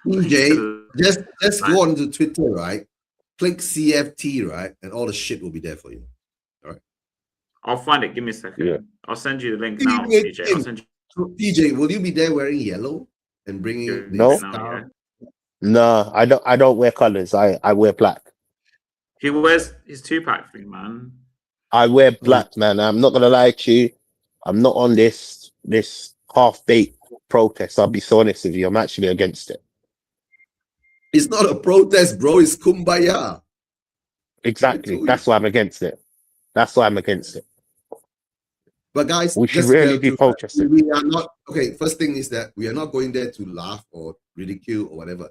[SPEAKER 2] DJ, just
[SPEAKER 1] like,
[SPEAKER 2] go on to Twitter, right? Click CFT, right, and all the shit will be there for you. All right.
[SPEAKER 1] I'll find it. Give me a second.
[SPEAKER 3] Yeah.
[SPEAKER 1] I'll send you the link now, DJ. I'll send you.
[SPEAKER 2] So, DJ, will you be there wearing yellow and bringing
[SPEAKER 3] No.
[SPEAKER 2] the
[SPEAKER 1] Now,
[SPEAKER 2] style?
[SPEAKER 1] yeah.
[SPEAKER 3] No, I don't wear colors. I wear black.
[SPEAKER 1] He wears his 2-pack thing, man.
[SPEAKER 3] I wear black, man. I'm not gonna lie to you. I'm not on this half-baked protest. I'll be so honest with you. I'm actually against it.
[SPEAKER 2] It's not a protest, bro. It's kumbaya.
[SPEAKER 3] Exactly. That's why I'm against it. That's why I'm against it.
[SPEAKER 2] But guys,
[SPEAKER 3] We should
[SPEAKER 2] just
[SPEAKER 3] really be protesting.
[SPEAKER 2] we are not okay. First thing is that we are not going there to laugh or ridicule or whatever.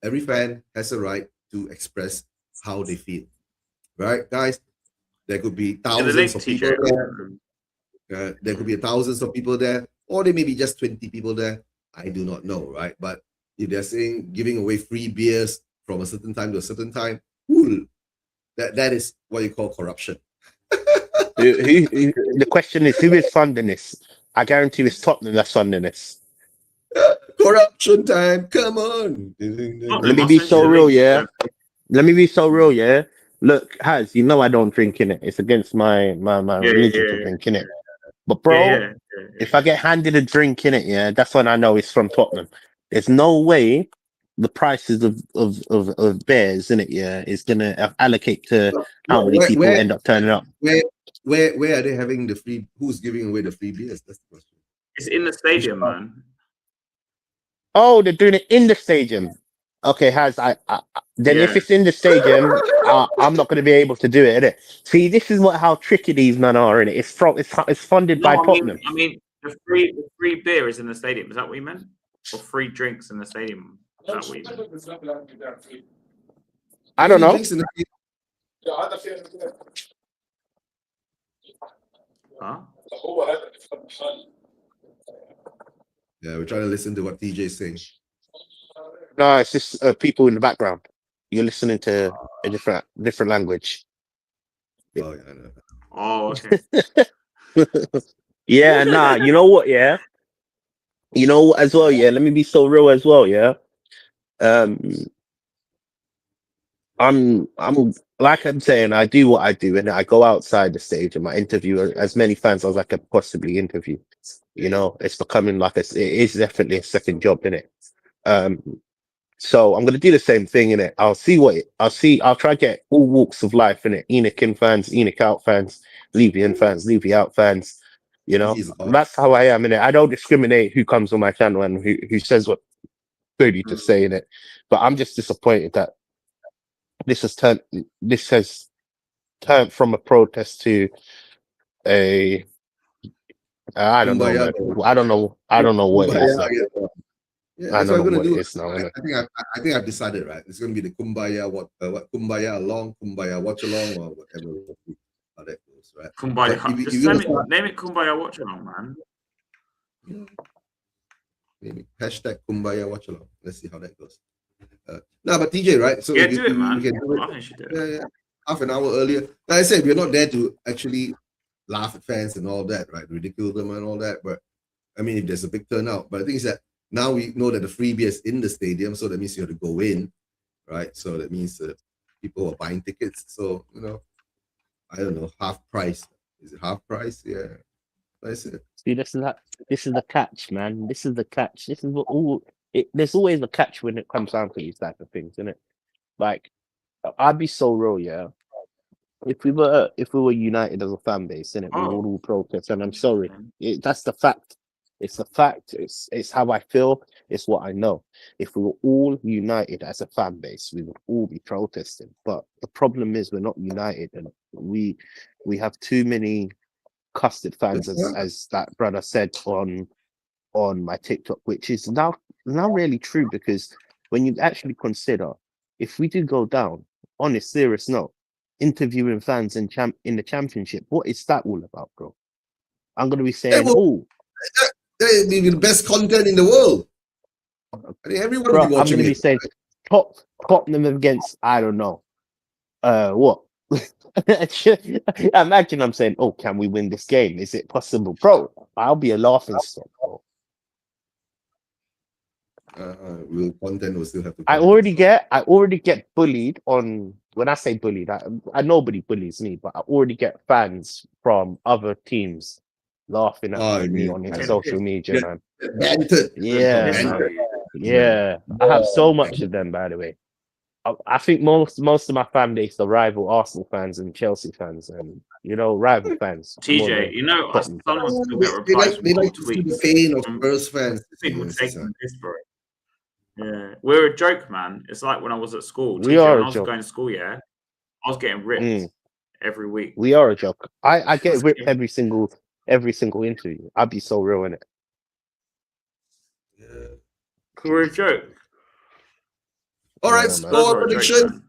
[SPEAKER 2] Every fan has a right to express how they feel, right, guys? There could be thousands of people there. There could be thousands of people there, or there may be just 20 people there. I do not know, right? But if they're saying giving away free beers from a certain time to a certain time, cool. That is what you call corruption.
[SPEAKER 3] The question is, who is funding this? I guarantee it's Tottenham that's funding this.
[SPEAKER 2] Corruption time, come on.
[SPEAKER 3] Let me be so real, yeah. Let me be so real, yeah. Look, Haz, you know I don't drink in it. It's against my religion to drink in it. But bro, if I get handed a drink in it, yeah, that's when I know it's from Tottenham. There's no way the prices of beers in it, yeah, is gonna allocate to how many people end up turning up.
[SPEAKER 2] Where are they having the free? Who's giving away the free beers? That's the question.
[SPEAKER 1] It's in the stadium, man.
[SPEAKER 3] Oh, they're doing it in the stadium. Okay, then if it's in the stadium, I'm not going to be able to do it, innit? See, this is how tricky these men are, innit? It's funded by Tottenham.
[SPEAKER 1] I mean, the free beer is in the stadium. Is that what you meant? Or free drinks in the stadium? Is that what you meant?
[SPEAKER 3] I don't know.
[SPEAKER 1] Huh?
[SPEAKER 2] Yeah, we're trying to listen to what TJ is saying.
[SPEAKER 3] No, it's just people in the background. You're listening to a different language.
[SPEAKER 2] Oh, yeah, I know.
[SPEAKER 1] Oh, okay.
[SPEAKER 3] Yeah, nah, you know what, yeah? You know what as well, yeah? Let me be so real as well, yeah? I'm like I'm saying, I do what I do, and I go outside the stage and I interview as many fans as I can possibly interview. You know, it's becoming like it is definitely a second job, innit? So I'm gonna do the same thing in it. I'll try to get all walks of life in it. Enoch in fans, Enoch out fans, Levy in fans, Levy out fans. You know, that's how I am in it. I don't discriminate who comes on my channel and who says what they need to say in it. But I'm just disappointed that this has turned from a protest to a I don't know, man. I don't know what it is.
[SPEAKER 2] Yeah, that's what I'm gonna do. I think I've decided, right? It's gonna be the kumbaya what kumbaya along, kumbaya watch along, or whatever how that goes, right?
[SPEAKER 1] Kumbaya. Just name it Kumbaya watch along, man.
[SPEAKER 2] Maybe hashtag kumbaya watch along. Let's see how that goes. No, but TJ, right? So
[SPEAKER 1] yeah, do it, man.
[SPEAKER 2] I think you should do it. Yeah. Half an hour earlier. Like I said, we're not there to actually laugh at fans and all that, right? Ridicule them and all that. But I mean, if there's a big turnout, but the thing is that now we know that the free beer is in the stadium, so that means you have to go in, right? So that means people are buying tickets. So I don't know, half price. Is it half price? Yeah, that's it.
[SPEAKER 3] See, this is the catch, man. This is the catch. This is what there's always a catch when it comes down to these type of things, isn't it? Like, I'd be so real, yeah. If we were united as a fan base, innit, we would all protest. And I'm sorry, that's the fact. It's the fact. It's how I feel. It's what I know. If we were all united as a fan base, we would all be protesting. But the problem is we're not united, and we have too many custard fans, as that brother said on my TikTok, which is now really true, because when you actually consider, if we do go down, on a serious note, interviewing fans in the championship, what is that all about, bro? I'm gonna be saying,
[SPEAKER 2] they're the best content in the world. I think everyone will be watching.
[SPEAKER 3] I'm gonna be saying Tottenham against, I don't know, what Imagine I'm saying, "Oh, can we win this game? Is it possible, bro?" I'll be a laughing stock, bro.
[SPEAKER 2] Content will still have to.
[SPEAKER 3] I already get bullied on. When I say bullied, I nobody bullies me, but I already get fans from other teams laughing at me on
[SPEAKER 1] yeah.
[SPEAKER 3] social media, man.
[SPEAKER 2] Bantered.
[SPEAKER 3] Yeah,
[SPEAKER 1] Piss
[SPEAKER 3] man.
[SPEAKER 1] on you.
[SPEAKER 3] Yeah, I have so much of them, by the way. I think most of my fan base are rival Arsenal fans and Chelsea fans, and rival fans. more
[SPEAKER 1] TJ,
[SPEAKER 3] than
[SPEAKER 1] I
[SPEAKER 3] Tottenham
[SPEAKER 1] sometimes
[SPEAKER 3] fans.
[SPEAKER 1] still get replies from
[SPEAKER 2] They
[SPEAKER 1] old
[SPEAKER 2] like to see the
[SPEAKER 1] tweets
[SPEAKER 2] pain of
[SPEAKER 1] from
[SPEAKER 2] Spurs fans.
[SPEAKER 1] people taking the piss, bro. Yeah, we're a joke, man. It's like when I was at school.
[SPEAKER 3] We
[SPEAKER 1] TJ,
[SPEAKER 3] are
[SPEAKER 1] when
[SPEAKER 3] a
[SPEAKER 1] I was
[SPEAKER 3] joke.
[SPEAKER 1] going to school, I was getting ripped every week.
[SPEAKER 3] We are a joke. I get ripped every single interview. I'd be so real in it.
[SPEAKER 2] Yeah.
[SPEAKER 1] We're a joke.
[SPEAKER 2] All right,
[SPEAKER 3] man.
[SPEAKER 2] score
[SPEAKER 1] Spurs are a joke,
[SPEAKER 2] predictions.
[SPEAKER 1] man.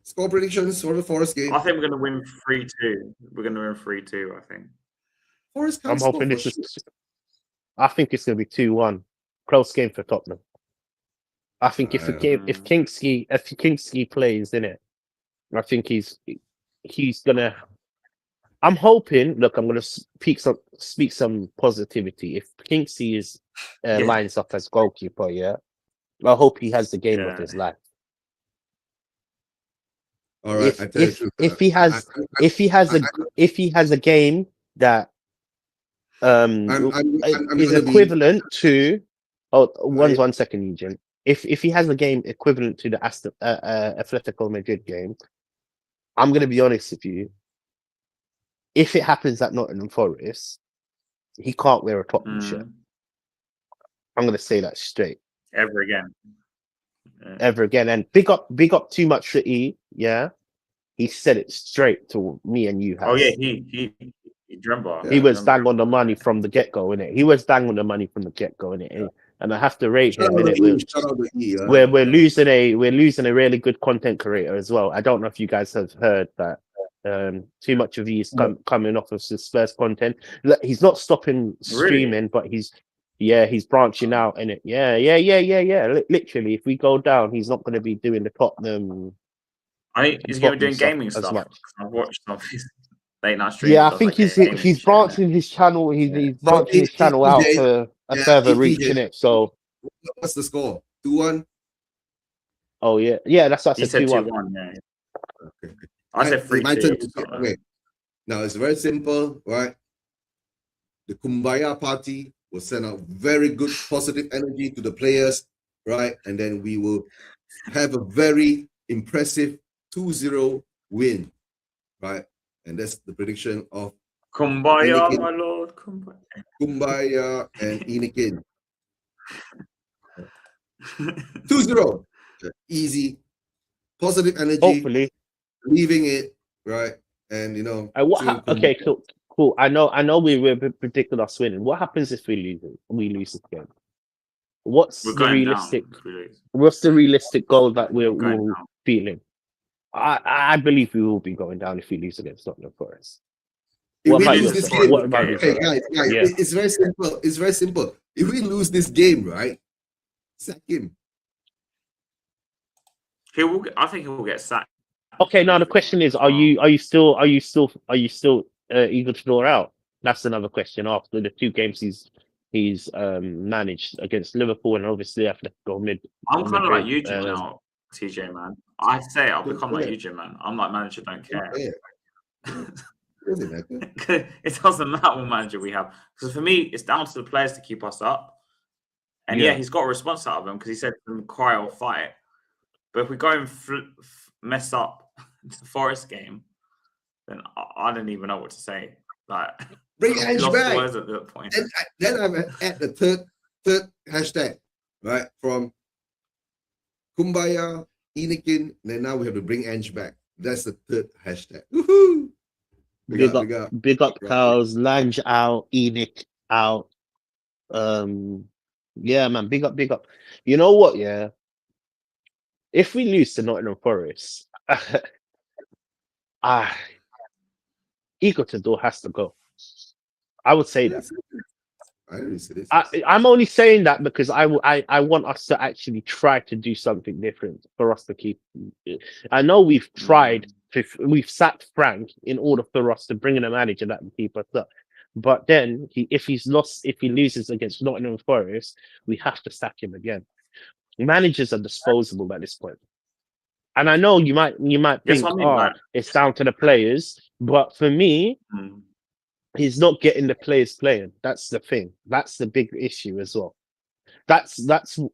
[SPEAKER 2] Score predictions for the Forest game.
[SPEAKER 1] I think we're going to win 3-2. We're going to win 3-2, I think.
[SPEAKER 2] Forest can't
[SPEAKER 3] I'm
[SPEAKER 2] score
[SPEAKER 3] hoping
[SPEAKER 2] for
[SPEAKER 3] this is. I think it's going to be 2-1. Close game for Tottenham. I think if Kingsley plays in it, I think he's gonna. I'm hoping. Look, I'm gonna speak some positivity. If Kingsley is lines up as goalkeeper, I hope he has the game of his life.
[SPEAKER 2] All right,
[SPEAKER 3] if he has a game that is equivalent to one second, Eugene. If he has a game equivalent to the Atletico Madrid game, I'm going to be honest with you. If it happens at Nottingham Forest, he can't wear a Tottenham shirt. I'm going to say that straight.
[SPEAKER 1] Ever again.
[SPEAKER 3] Ever again. And big up too much for E. Yeah, he said it straight to me and you.
[SPEAKER 1] Oh yeah, he remember.
[SPEAKER 3] He was bang on the money from the get go, innit? He was bang on the money from the get go, innit? And I have to rate him. We're losing a really good content creator as well. I don't know if you guys have heard that. Too much of he's coming off of his Spurs content. He's not stopping streaming, but he's branching out, innit? Yeah. Literally, if we go down, he's not going to be doing the Tottenham.
[SPEAKER 1] He's going to be doing gaming stuff. I've watched some of his late night streams.
[SPEAKER 3] Yeah, I think he's branching his channel. He's branching his channel out to a further reach in it. So,
[SPEAKER 2] what's the score? 2-1.
[SPEAKER 3] Oh yeah. That's what I said.
[SPEAKER 1] 2-1. Yeah. Okay. I said 3-2.
[SPEAKER 2] Now it's very simple, right? The Kumbaya party will send out very good positive energy to the players, right? And then we will have a very impressive 2-0 win, right? And that's the prediction of
[SPEAKER 1] Kumbaya,
[SPEAKER 2] Inikin.
[SPEAKER 1] my lord.
[SPEAKER 2] Kumbaya and Inikin. 2-0. Easy. Positive energy.
[SPEAKER 3] Hopefully.
[SPEAKER 2] Leaving it, right? And
[SPEAKER 3] okay, cool. I know we predicted us winning. What happens if we lose this game? What's the realistic goal that we're feeling? I believe we will be going down if we lose against Tottenham Forest.
[SPEAKER 2] What about guys, it's very simple. It's very simple. If we lose this game, right, sack him.
[SPEAKER 1] I think he will get sacked.
[SPEAKER 3] Okay, now the question is: Are you still eager to draw out? That's another question. After the 2 games he's managed against Liverpool and obviously Atletico Madrid.
[SPEAKER 1] I'm kind of like you, Jim, now, TJ, man. I say I'll become like you, Jim, man. I'm like manager, don't care. It doesn't matter what manager we have. Because for me, it's down to the players to keep us up. And he's got a response out of them because he said to them, cry or fight. But if we go and mess up the Forest game, then I don't even know what to say. Like,
[SPEAKER 2] bring Ange back.
[SPEAKER 1] At that point.
[SPEAKER 2] And then I'm at the third hashtag, right? From Kumbaya, Inikin, then now we have to bring Ange back. That's the third hashtag. Woohoo!
[SPEAKER 3] Big up Cows, Lange out, Enoch out. Yeah, man, big up. You know what? Yeah, if we lose to Nottingham Forest, Igor Tudor has to go. I would say that. I'm only saying that because I want us to actually try to do something different for us to keep. I know we've tried We've sacked Frank in order for us to bring in a manager that can keep us up. But then, if he loses against Nottingham Forest, we have to sack him again. Managers are disposable at this point. And I know you might
[SPEAKER 1] Yes,
[SPEAKER 3] think,
[SPEAKER 1] I mean, like,
[SPEAKER 3] it's down to the players, but for me, he's not getting the players playing. That's the thing. That's the big issue as well.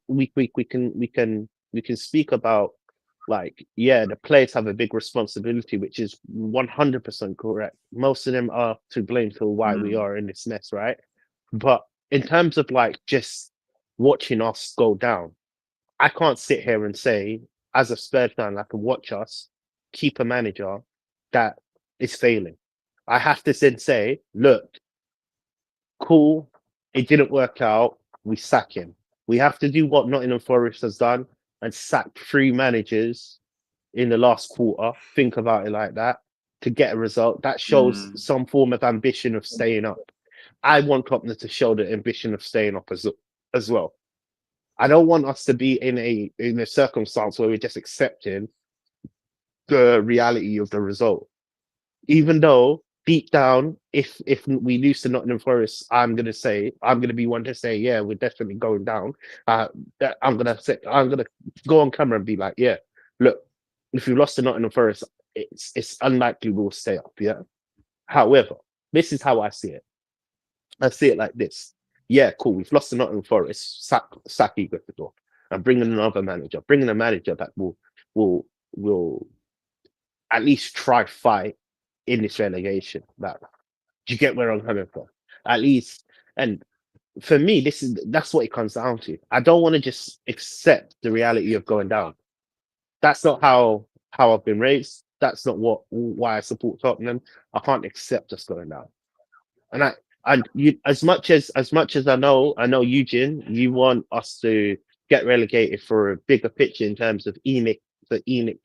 [SPEAKER 3] We can speak about, like, yeah, the players have a big responsibility, which is 100% correct. Most of them are to blame for why we are in this mess, right? But in terms of like just watching us go down, I can't sit here and say, as a Spurs fan, I can watch us keep a manager that is failing. I have to then say, look, cool, it didn't work out, we sack him. We have to do what Nottingham Forest has done and sack 3 managers in the last quarter. Think about it like that to get a result. That shows some form of ambition of staying up. I want Tottenham to show the ambition of staying up as well. I don't want us to be in a circumstance where we're just accepting the reality of the result. Even though deep down, if we lose to Nottingham Forest, I'm gonna be one to say, yeah, we're definitely going down. I'm gonna go on camera and be like, yeah, look, if we lost to Nottingham Forest, it's unlikely we'll stay up. Yeah. However, this is how I see it. I see it like this. Yeah, cool. We've lost to Nottingham Forest. Sack Igor at the door, and bring in another manager. Bring in a manager that will at least try fight in this relegation. Like, do you get where I'm coming from? At least, and for me, that's what it comes down to. I don't want to just accept the reality of going down. That's not how I've been raised. That's not why I support Tottenham. I can't accept us going down. And you, as much as I know Eugene, you want us to get relegated for a bigger picture in terms of ENIC. For ENIC,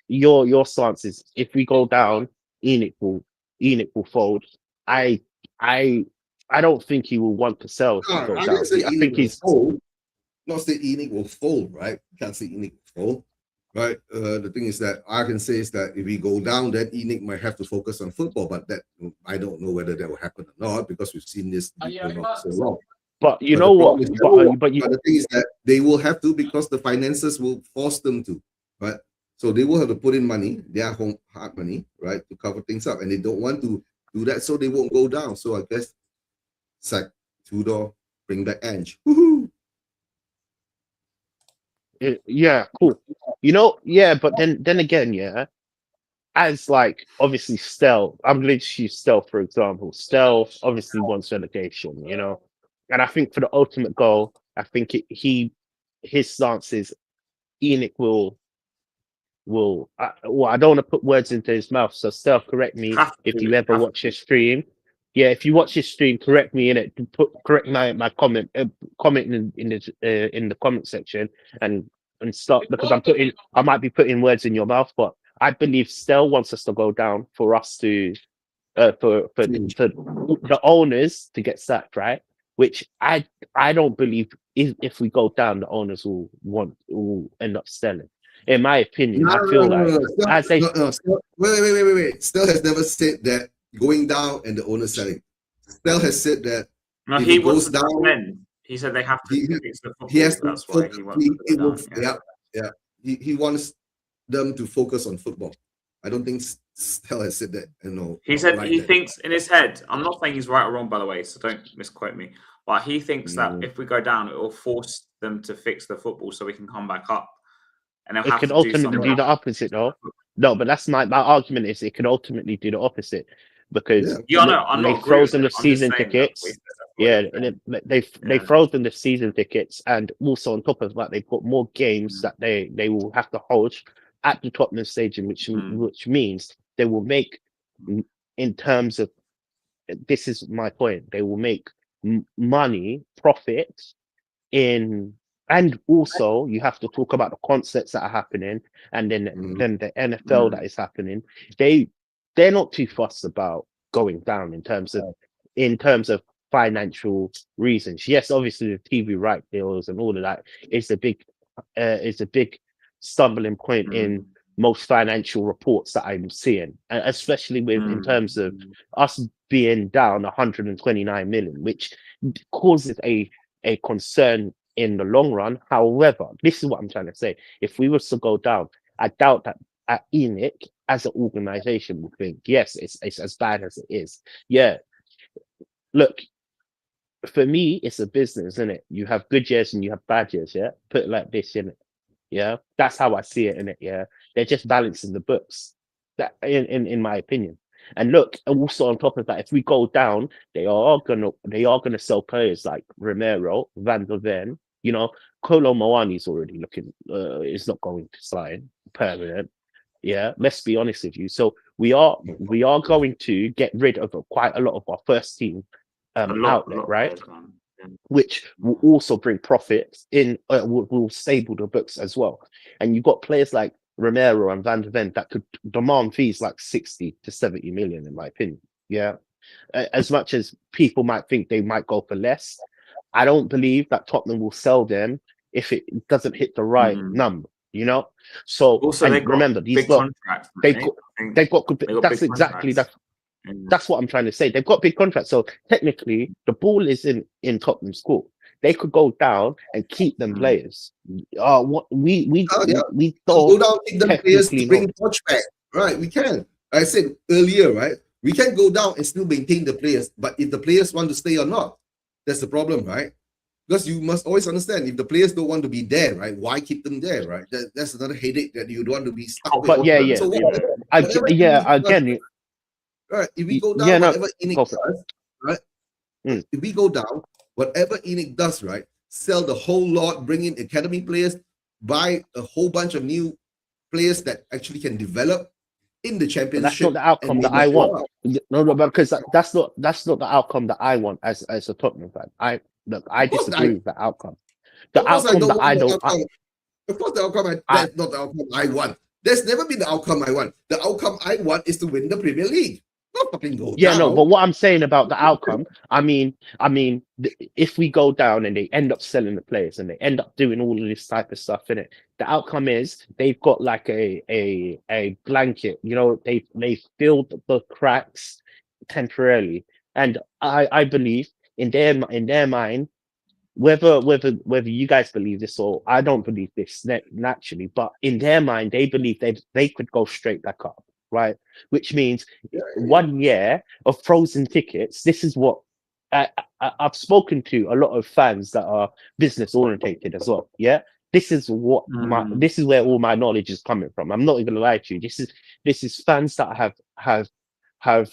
[SPEAKER 3] your stance is if we go down, ENIC will fold. I don't think he will want to sell to go down. I think he's
[SPEAKER 2] fold. Not say ENIC will fold, right? You can't say ENIC will fold. Right. The thing is that I can say is that if we go down, then ENIC might have to focus on football, but that I don't know whether that will happen or not because we've seen this for so long.
[SPEAKER 3] But you know what? But
[SPEAKER 2] the thing is that they will have to because the finances will force them to, right? So they will have to put in money, their hard money, right, to cover things up, and they don't want to do that, so they won't go down. So I guess sack Tudor, bring back Ange. Woohoo!
[SPEAKER 3] Yeah, cool. You know, yeah, but then again, yeah, as like obviously Stell, I'm going to use Stell for example. Stell obviously wants relegation, you know, and I think for the ultimate goal, I think his stance is ENIC will. I don't want to put words into his mouth, so Stell, correct me if you ever watch his stream. Yeah, if you watch his stream, correct me in it. Correct my comment in the comment section and start because I might be putting words in your mouth, but I believe Stell wants us to go down for us to for the owners to get sacked, right? Which I don't believe if we go down, the owners will end up selling. In my opinion, I feel
[SPEAKER 2] wait. Stell has never said that going down and the owner selling. Stell has said that
[SPEAKER 1] if he goes down, he said they have to fix the football.
[SPEAKER 2] He has to
[SPEAKER 1] that's why he wants to go down. He wants
[SPEAKER 2] them to focus on football. I don't think Stell has said that.
[SPEAKER 1] He said he thinks in his head. I'm not saying he's right or wrong, by the way, so don't misquote me. But he thinks that if we go down, it will force them to fix the football so we can come back up. And
[SPEAKER 3] it could ultimately do the opposite, though. No, but that's my argument is it could ultimately do the opposite because they frozen the season tickets. Yeah, and they frozen the season tickets, and also on top of that, they've got more games that they will have to host at the Tottenham Stadium, which means they will make, in terms of, this is my point, they will make money, profit in. And also, you have to talk about the concerts that are happening, and then the NFL that is happening. They're not too fussed about going down in terms of financial reasons. Yes, obviously the TV right deals and all of that is a big stumbling point in most financial reports that I'm seeing, and especially with in terms of us being down 129 million, which causes a concern in the long run. However, this is what I'm trying to say. If we was to go down, I doubt that at ENIC as an organization would think, yes, it's as bad as it is. Yeah. Look, for me, it's a business, isn't it? You have good years and you have bad years, yeah? Put it like this, in it. Yeah. That's how I see it, in it, yeah. They're just balancing the books. That in my opinion. And look, also on top of that, if we go down, they are gonna sell players like Romero, Van der Ven, you know, Kolo Moani's already looking is not going to sign permanent. Yeah, let's be honest with you. So we are going to get rid of quite a lot of our first team outlet, right? Which will also bring profits in, will stable the books as well. And you've got players like Romero and Van der Ven that could demand fees like 60 to 70 million, in my opinion. Yeah. As much as people might think they might go for less, I don't believe that Tottenham will sell them if it doesn't hit the right number, you know? So
[SPEAKER 1] also, they
[SPEAKER 3] remember, these
[SPEAKER 1] contracts.
[SPEAKER 3] They've got that's exactly that. That's what I'm trying to say. They've got big contracts. So technically, the ball is in Tottenham's court. They could go down and keep them players. What we don't
[SPEAKER 2] go down, keep them players to bring Poch back. Right, we can. I said earlier, right? We can go down and still maintain the players, but if the players want to stay or not, that's the problem, right? Because you must always understand, if the players don't want to be there, right? Why keep them there, right? That's another headache that you don't want to be stuck with.
[SPEAKER 3] But yeah. So again.
[SPEAKER 2] Right, if we go down, whatever ENIC does, right? If we go down, whatever ENIC does, right? Sell the whole lot, bring in academy players, buy a whole bunch of new players that actually can develop in the championship.
[SPEAKER 3] But that's not the outcome that I want. No, because that's not the outcome that I want as a Tottenham fan. I disagree with the outcome. The outcome that I don't.
[SPEAKER 2] Of course, the outcome that's not the outcome I want. There's never been the outcome I want. The outcome I want is to win the Premier League. Not fucking go down.
[SPEAKER 3] No, but what I'm saying about the outcome, I mean, if we go down and they end up selling the players and they end up doing all of this type of stuff in it, the outcome is they've got like a blanket, you know, they filled the cracks temporarily, and I believe in their mind, whether you guys believe this or I don't believe this naturally, but in their mind they believe they could go straight back up. Right, which means 1 year of frozen tickets. This is what I've spoken to a lot of fans that are business orientated as well. Yeah, this is what this is where all my knowledge is coming from. I'm not even gonna lie to you. This is fans that have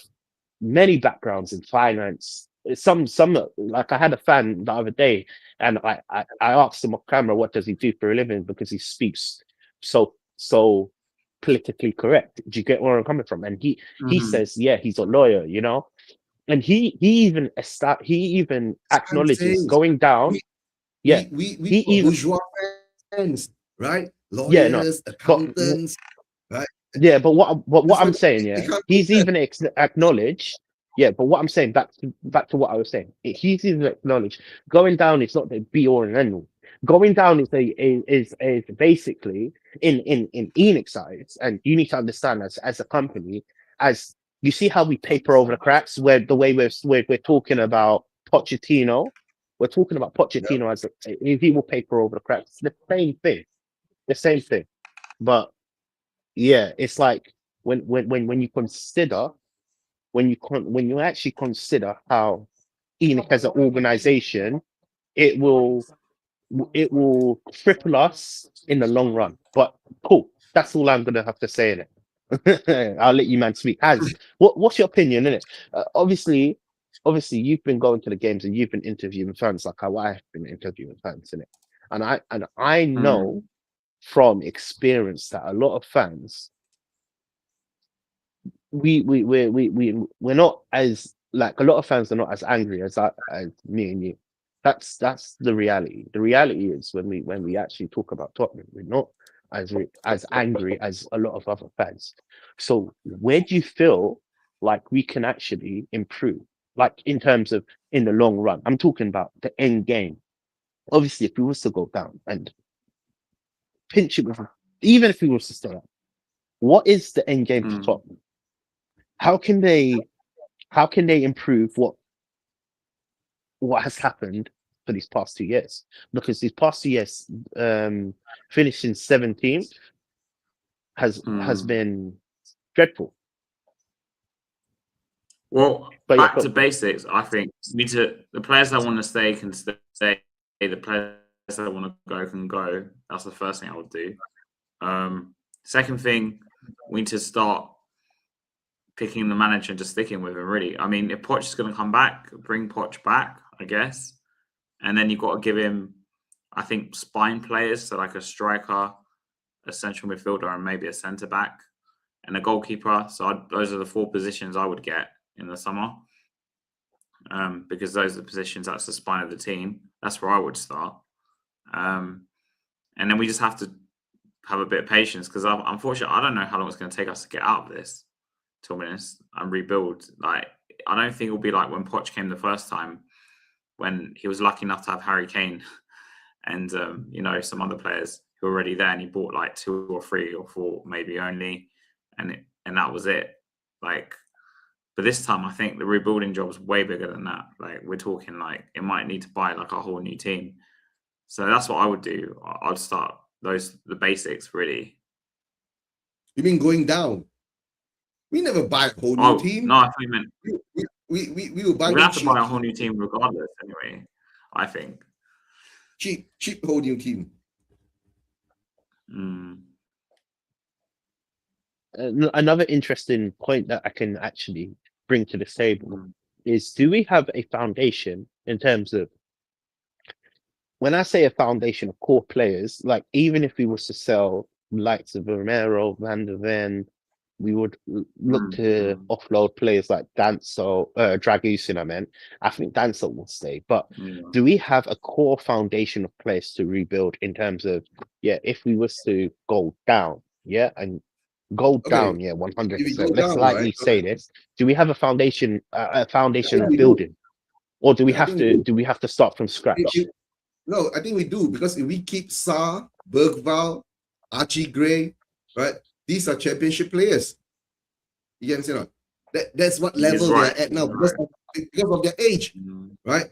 [SPEAKER 3] many backgrounds in finance. Some like I had a fan the other day, and I asked him off camera, what does he do for a living, because he speaks so politically correct. Do you get where I'm coming from? And he says, yeah, he's a lawyer, you know, and he even acknowledges going down.
[SPEAKER 2] We bourgeois fans, right? Lawyers, accountants, right?
[SPEAKER 3] Yeah, but what I'm saying, he's even acknowledged. Yeah, but what I'm saying, back to what I was saying, he's even acknowledged going down is not the be all and end all. Going down is basically in ENIC sides, and you need to understand as a company, as you see how we paper over the cracks, where the way we're talking about Pochettino, as he will paper over the cracks. The same thing. But yeah, it's like when you consider, when you actually consider how ENIC as an organization, it will cripple us in the long run. But cool, that's all I'm gonna have to say in it. I'll let you man speak. What's your opinion in it? Obviously you've been going to the games and you've been interviewing fans like how I've been interviewing fans in it, and I know from experience that a lot of fans, we're not as, like, a lot of fans are not as angry as me and you. That's the reality. The reality is when we actually talk about Tottenham, we're not as angry as a lot of other fans. So where do you feel like we can actually improve, like in terms of in the long run? I'm talking about the end game. Obviously, if we was to go down and pinch it with, even if we was to stay up, what is the end game to
[SPEAKER 1] Mm.
[SPEAKER 3] Tottenham? How can they improve what has happened for these past 2 years? Because these past 2 years, finishing 17th has been dreadful.
[SPEAKER 1] Well,
[SPEAKER 3] But yeah,
[SPEAKER 1] back to basics. I think the players that want to stay can stay. The players that want to go can go. That's the first thing I would do. Second thing, we need to start picking the manager and just sticking with him. Really, I mean, if Poch is going to come back, bring Poch back, I guess, and then you've got to give him, I think, spine players, so like a striker, a central midfielder, and maybe a centre back and a goalkeeper. So those are the 4 positions I would get in the summer, because those are the positions, that's the spine of the team. That's where I would start. And then we just have to have a bit of patience, because unfortunately, I don't know how long it's going to take us to get out of this, to be honest, and rebuild. Like, I don't think it'll be like when Poch came the first time, when he was lucky enough to have Harry Kane and some other players who were already there, and he bought like 2 or 3 or 4 maybe only, and that was it. Like, but this time I think the rebuilding job is way bigger than that. Like, we're talking like it might need to buy like a whole new team. So that's what I would do. I'd start the basics, really.
[SPEAKER 2] You mean going down? We never buy a whole new team.
[SPEAKER 1] No, I thought you meant
[SPEAKER 2] we will buy.
[SPEAKER 1] We have to buy a whole new team regardless, anyway. I think
[SPEAKER 2] cheap whole new team.
[SPEAKER 3] Another interesting point that I can actually bring to the table is: do we have a foundation in terms of? When I say a foundation of core players, like even if we was to sell likes of Romero, Van der Ven, we would look to offload players like Dragusin. I think Danso will stay. But do we have a core foundation of players to rebuild in terms of, if we was to go down, and go down, 100%. Let's lightly say this. Do we have a foundation of building? Or do we have to start from scratch?
[SPEAKER 2] No, I think we do, because if we keep Sarr, Bergvall, Archie Gray, right? These are championship players. You can say that's what level they're at now, because of their age, right?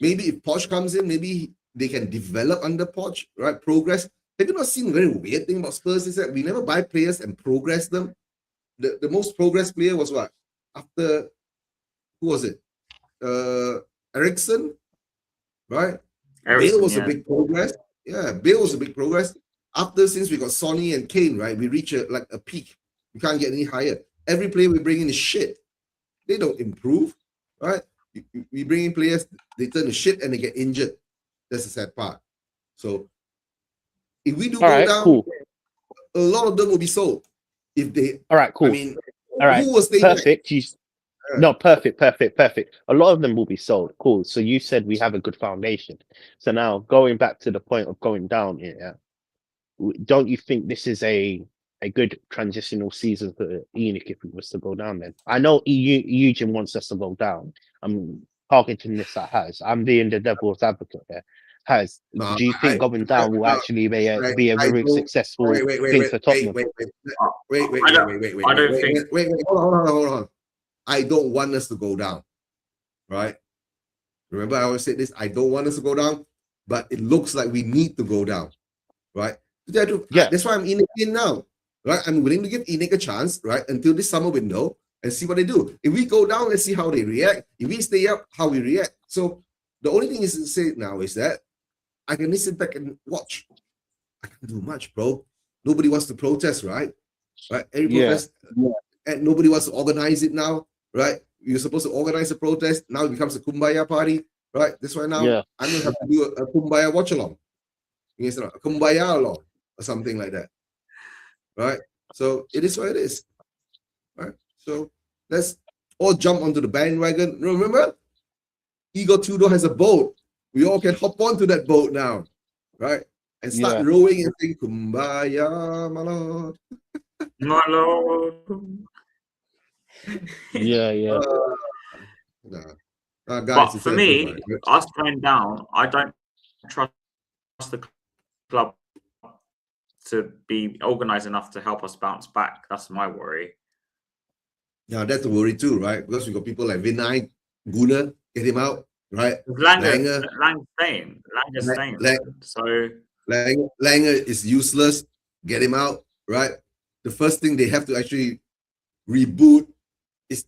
[SPEAKER 2] Maybe if Poch comes in, maybe they can develop under Poch, right? Progress. Have you not seen a very weird thing about Spurs is that we never buy players and progress them? The most progressed player was what? After, who was it? Ericsson, right? Bale was a big progress. Yeah, Bale was a big progress. Since we got Sonny and Kane, right? We reach a peak. We can't get any higher. Every player we bring in is shit. They don't improve, right? We bring in players, they turn to shit and they get injured. That's the sad part. So if we do go down, cool, a lot of them will be sold. If they,
[SPEAKER 3] all right, cool.
[SPEAKER 2] I mean,
[SPEAKER 3] all right,
[SPEAKER 2] who was they?
[SPEAKER 3] Perfect. No, perfect. A lot of them will be sold. Cool. So you said we have a good foundation. So now going back to the point of going down, don't you think this is a good transitional season for Enoch if we was to go down? Then I know Eugene wants us to go down. I'm targeting this at Has. I'm being the devil's advocate there. Has, do you think going down will actually be a very successful thing for Tottenham?
[SPEAKER 2] Wait. Hold on. I don't want us to go down, right? Remember, I always say this: I don't want us to go down, but it looks like we need to go down, right? That's why I'm in now, right? I'm willing to give Enoch a chance, right, until this summer window and see what they do. If we go down, let's see how they react. If we stay up, how we react. So the only thing is to say now is that I can sit back and watch. I can't do much, bro. Nobody wants to protest, right? Right? And nobody wants to organize it now, right? You're supposed to organize a protest. Now it becomes a kumbaya party, right? That's why now I'm going to have to do a kumbaya watch along. A kumbaya along or something like that, right? So it is what it is, right? So let's all jump onto the bandwagon. Remember, Igor Tudor has a boat. We all can hop onto that boat now, right? And start rowing and sing kumbaya, my lord.
[SPEAKER 1] My lord.
[SPEAKER 2] Guys,
[SPEAKER 1] but for me, us going down, I don't trust the club to be organised enough to help us bounce back. That's my worry.
[SPEAKER 2] Yeah, that's a worry too, right? Because we got people like Vinay, Guna, get him out, right?
[SPEAKER 1] Lang's staying. Langer's staying. So
[SPEAKER 2] Langer is useless. Get him out, right? The first thing they have to actually reboot is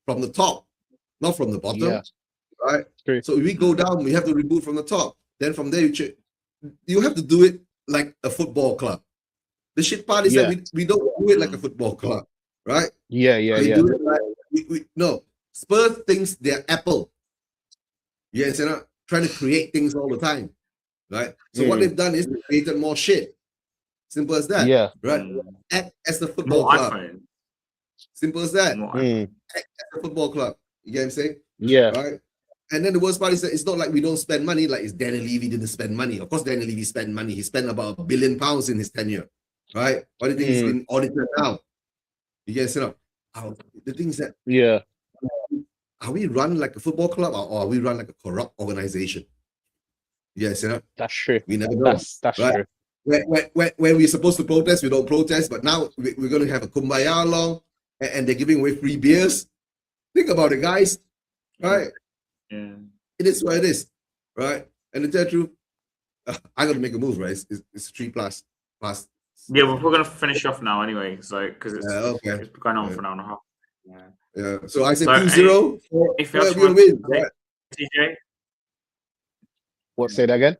[SPEAKER 2] from the top, not from the bottom, right?
[SPEAKER 3] True.
[SPEAKER 2] So if we go down, we have to reboot from the top. Then from there, you have to do it like a football club. The shit part is that we don't do it like a football club, right?
[SPEAKER 3] Yeah.
[SPEAKER 2] Do it like, no. Spurs thinks they're Apple. Yes, they're not trying to create things all the time, right? So what they've done is they created more shit. Simple as that.
[SPEAKER 3] Yeah.
[SPEAKER 2] Right. Act as the football
[SPEAKER 1] more
[SPEAKER 2] club.
[SPEAKER 1] iPhone.
[SPEAKER 2] Simple as that.
[SPEAKER 1] More
[SPEAKER 2] Act as the football club. You get what I'm saying?
[SPEAKER 3] Yeah.
[SPEAKER 2] Right. And then the worst part is that it's not like we don't spend money. Like it's Daniel Levy didn't spend money. Of course, Daniel Levy spent money. He spent about £1 billion in his tenure, right? Why do you think he's been audited now? You guys know. The things that are we run like a football club or are we run like a corrupt organization? Yes, you know.
[SPEAKER 3] That's true.
[SPEAKER 2] We never know.
[SPEAKER 3] That's
[SPEAKER 2] right?
[SPEAKER 3] true.
[SPEAKER 2] When we're supposed to protest, we don't protest. But now we're going to have a kumbaya along, and they're giving away free beers. Think about it, guys. Right?
[SPEAKER 1] Yeah.
[SPEAKER 2] It is what it is, right? And to tell the truth, I got to make a move, right? It's 3+.
[SPEAKER 1] Yeah, well, we're gonna finish off now anyway, so because it's going on for an hour and a half.
[SPEAKER 2] Yeah. So I said
[SPEAKER 1] So,
[SPEAKER 2] 2-0.
[SPEAKER 1] If
[SPEAKER 2] We're gonna win, right?
[SPEAKER 1] TJ,
[SPEAKER 3] What? Say that again?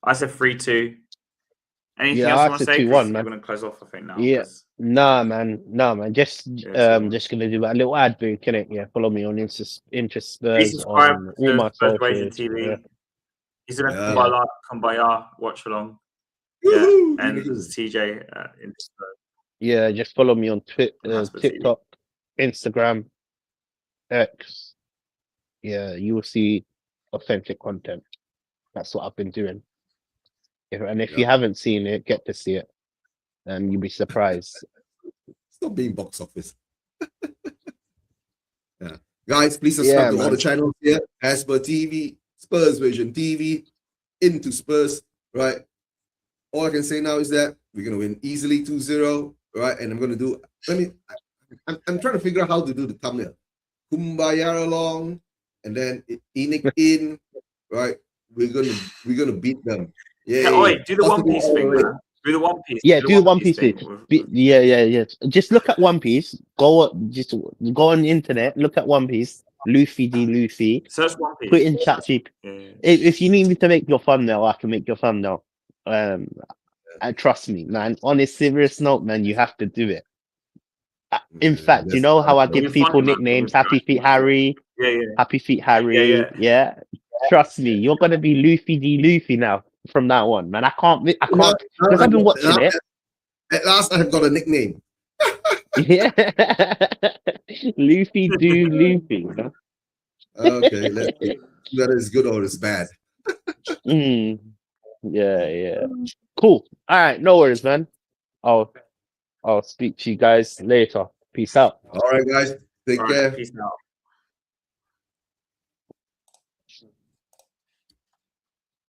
[SPEAKER 1] I said 3-2. Anything
[SPEAKER 3] Yeah,
[SPEAKER 1] else
[SPEAKER 3] I
[SPEAKER 1] you want to
[SPEAKER 3] said
[SPEAKER 1] say?
[SPEAKER 3] 2-1,
[SPEAKER 1] 'Cause
[SPEAKER 3] man.
[SPEAKER 1] we're gonna close off, I think now.
[SPEAKER 3] Yeah.
[SPEAKER 1] 'cause-
[SPEAKER 3] Nah, man. Just just gonna do a little ad book, innit? Yeah. Follow me on Spurs
[SPEAKER 1] Please subscribe
[SPEAKER 3] on all
[SPEAKER 1] to
[SPEAKER 3] my
[SPEAKER 1] Spurs Racing
[SPEAKER 3] socials.
[SPEAKER 1] TV.
[SPEAKER 3] Yeah.
[SPEAKER 1] He's gonna
[SPEAKER 2] Yeah.
[SPEAKER 1] kumbaya, watch along.
[SPEAKER 2] Woohoo!
[SPEAKER 1] Yeah, and
[SPEAKER 2] Really good.
[SPEAKER 1] it's TJ in Spurs.
[SPEAKER 3] Yeah, just follow me on
[SPEAKER 1] Hotspur TV.
[SPEAKER 3] TikTok, Instagram, X. Yeah, you will see authentic content. That's what I've been doing. If you haven't seen it, get to see it, and you'll be surprised.
[SPEAKER 2] Stop being box office. Yeah. Guys, please subscribe to all the channels here. Hotspur TV, Spurs Vision TV, Into Spurs, right? All I can say now is that we're going to win easily 2-0, right? And I'm going to do, I'm trying to figure out how to do the thumbnail. Kumbaya along, and then Enoch in, right? We're gonna beat them. Yeah.
[SPEAKER 1] Wait, do the One Piece thing, man. Do the One Piece.
[SPEAKER 3] Yeah, do the One Piece thing.
[SPEAKER 1] with-
[SPEAKER 3] Yeah. Just look at One Piece. Go on the internet. Look at One Piece. Luffy D. Luffy.
[SPEAKER 1] Search One Piece.
[SPEAKER 3] Put in ChatGPT.
[SPEAKER 1] Yeah.
[SPEAKER 3] If you need me to make your thumbnail, I can make your thumbnail. And trust me, man. On a serious note, man, you have to do it. In fact, you know how I give people nicknames? Happy Feet Harry.
[SPEAKER 1] Yeah.
[SPEAKER 3] Happy Feet Harry. Yeah. Trust me, you're gonna be Luffy D. Luffy now from now on, man. I can't because I've been watching it.
[SPEAKER 2] At last, I've got a nickname.
[SPEAKER 3] Yeah, Luffy do Luffy.
[SPEAKER 2] Okay, let's see whether it's good or it's bad.
[SPEAKER 3] Yeah. Cool. All right, no worries, man. I'll speak to you guys later. Peace out.
[SPEAKER 2] All right, guys, take care.
[SPEAKER 1] Peace out.